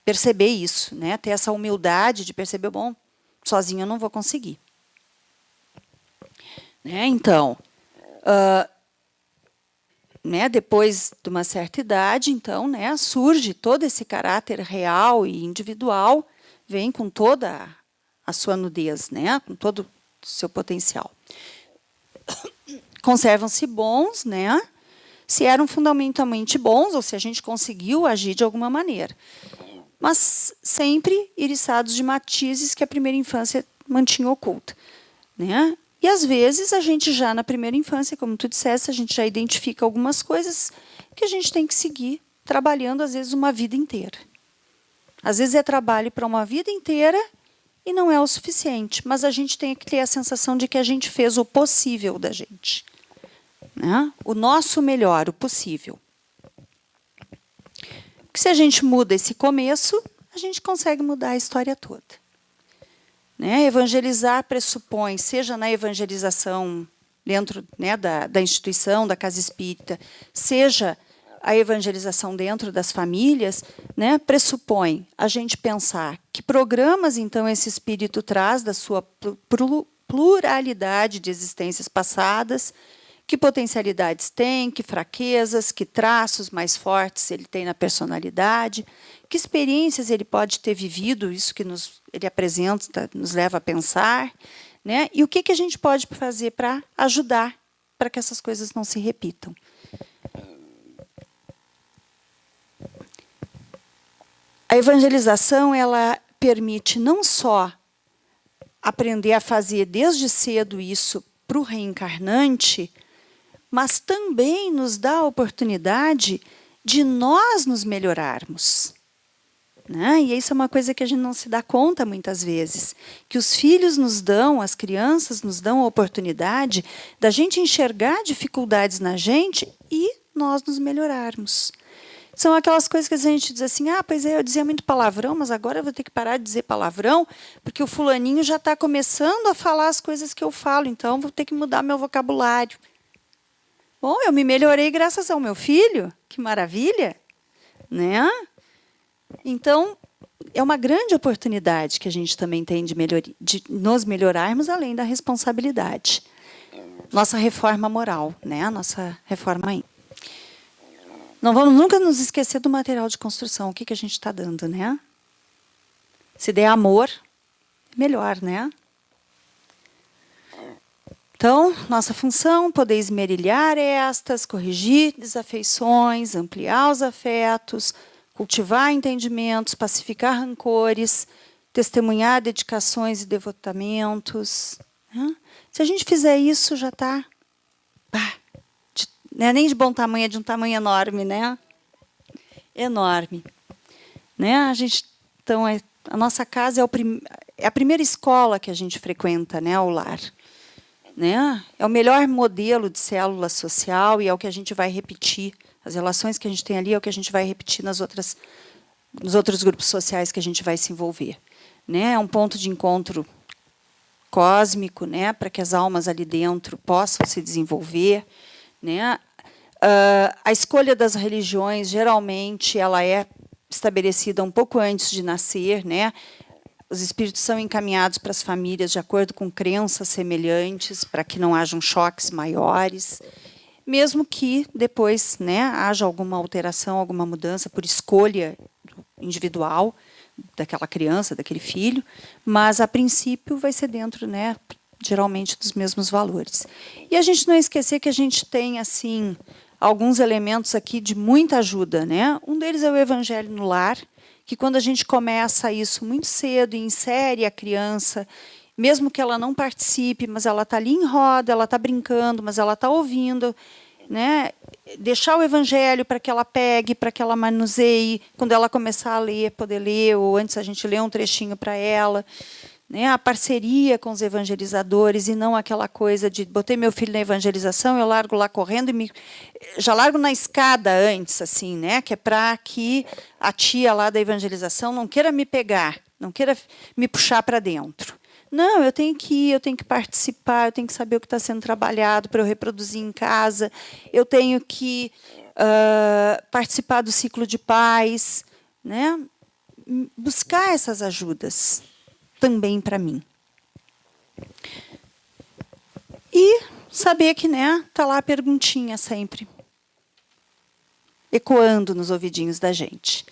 Perceber isso, né? Ter essa humildade de perceber, bom, sozinho eu não vou conseguir. Né? Então, né, depois de uma certa idade, então, né, surge todo esse caráter real e individual, vem com toda a sua nudez, né, com todo o seu potencial. Conservam-se bons, né, se eram fundamentalmente bons ou se a gente conseguiu agir de alguma maneira. Mas sempre iriçados de matizes que a primeira infância mantinha oculta, né? E, às vezes, a gente já na primeira infância, como tu disseste, a gente já identifica algumas coisas que a gente tem que seguir trabalhando, às vezes, uma vida inteira. Às vezes é trabalho para uma vida inteira e não é o suficiente, mas a gente tem que ter a sensação de que a gente fez o possível da gente, né? O nosso melhor, o possível. Porque se a gente muda esse começo, a gente consegue mudar a história toda. Né? Evangelizar pressupõe, seja na evangelização dentro, né, da instituição, da casa espírita, seja a evangelização dentro das famílias, né, pressupõe a gente pensar que programas, então, esse espírito traz da sua pluralidade de existências passadas, que potencialidades tem, que fraquezas, que traços mais fortes ele tem na personalidade, que experiências ele pode ter vivido, isso que ele apresenta, nos leva a pensar, né? E o que a gente pode fazer para ajudar para que essas coisas não se repitam. A evangelização, ela permite não só aprender a fazer desde cedo isso para o reencarnante, mas também nos dá a oportunidade de nós nos melhorarmos. Né? E isso é uma coisa que a gente não se dá conta muitas vezes, que os filhos nos dão, as crianças nos dão a oportunidade da gente enxergar dificuldades na gente e nós nos melhorarmos. São aquelas coisas que a gente diz assim, pois é, eu dizia muito palavrão, mas agora eu vou ter que parar de dizer palavrão, porque o fulaninho já está começando a falar as coisas que eu falo, então vou ter que mudar meu vocabulário. Bom, eu me melhorei graças ao meu filho, que maravilha, né? Então, é uma grande oportunidade que a gente também tem de nos melhorarmos, além da responsabilidade. Nossa reforma moral, né? Nossa reforma íntima. Não vamos nunca nos esquecer do material de construção, o que a gente está dando, né? Se der amor, melhor, né? Então, nossa função, poder esmerilhar estas, corrigir desafeições, ampliar os afetos, cultivar entendimentos, pacificar rancores, testemunhar dedicações e devotamentos. Né? Se a gente fizer isso, já está... Não é nem de bom tamanho, é de um tamanho enorme, né? Enorme. Né? Então, a nossa casa é a primeira escola que a gente frequenta, né? O lar. Né? É o melhor modelo de célula social e é o que a gente vai repetir. As relações que a gente tem ali é o que a gente vai repetir nos outros grupos sociais que a gente vai se envolver. Né? É um ponto de encontro cósmico, né, para que as almas ali dentro possam se desenvolver, né? A escolha das religiões, geralmente, ela é estabelecida um pouco antes de nascer, né? Os espíritos são encaminhados para as famílias de acordo com crenças semelhantes, para que não hajam choques maiores, mesmo que depois, né, haja alguma alteração, alguma mudança por escolha individual daquela criança, daquele filho, mas, a princípio, vai ser dentro, né, geralmente, dos mesmos valores. E a gente não esquecer que a gente tem, assim, alguns elementos aqui de muita ajuda, né? Um deles é o Evangelho no Lar, que quando a gente começa isso muito cedo e insere a criança, mesmo que ela não participe, mas ela está ali em roda, ela está brincando, mas ela está ouvindo, né? Deixar o Evangelho para que ela pegue, para que ela manuseie, quando ela começar a ler, poder ler, ou antes a gente lê um trechinho para ela. Né, a parceria com os evangelizadores e não aquela coisa de botei meu filho na evangelização, eu largo lá correndo e já largo na escada antes, assim, né, que é para que a tia lá da evangelização não queira me pegar, não queira me puxar para dentro. Não, eu tenho que ir, eu tenho que participar, eu tenho que saber o que está sendo trabalhado para eu reproduzir em casa, eu tenho que participar do ciclo de paz, né, buscar essas ajudas também para mim. E saber que, né, tá lá a perguntinha sempre, ecoando nos ouvidinhos da gente.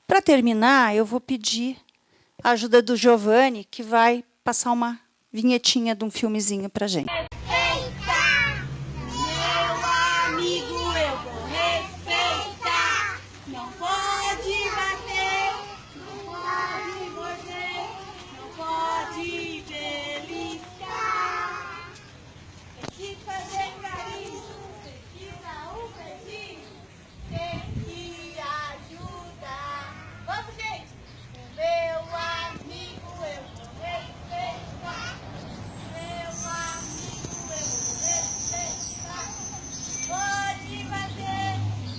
Para terminar, eu vou pedir a ajuda do Giovanni, que vai passar uma vinhetinha de um filmezinho para a gente. Respeitar, meu amigo, eu vou respeitar. Não pode bater, não pode morder, não pode beliscar. Tem que fazer carinho, tem que dar um beijinho, tem que ajudar. Vamos, gente! Meu amigo, eu vou respeitar. Meu amigo, eu vou respeitar. Pode bater,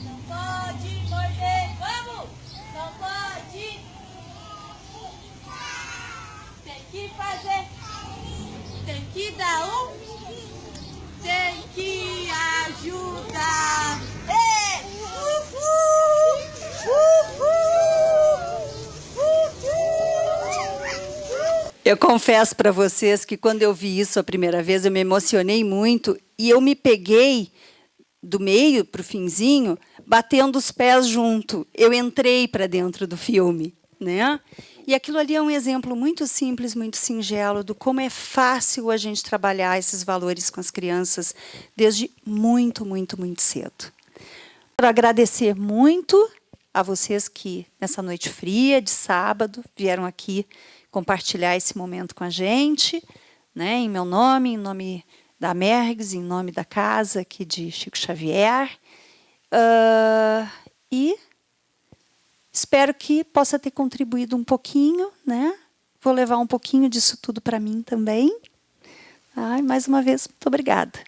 não pode morder. Vamos! Não pode. Tem que fazer. Tem que dar um. Tem que ajudar. Ei! Uhul! Uhul! Uhul! Eu confesso para vocês que quando eu vi isso a primeira vez, eu me emocionei muito e eu me peguei do meio para o finzinho, batendo os pés junto. Eu entrei para dentro do filme, né? E aquilo ali é um exemplo muito simples, muito singelo, do como é fácil a gente trabalhar esses valores com as crianças desde muito, muito, muito cedo. Quero agradecer muito a vocês que, nessa noite fria de sábado, vieram aqui compartilhar esse momento com a gente, né? Em meu nome, em nome da Mergs, em nome da casa aqui de Chico Xavier. E espero que possa ter contribuído um pouquinho, né? Vou levar um pouquinho disso tudo para mim também. Mais uma vez, muito obrigada.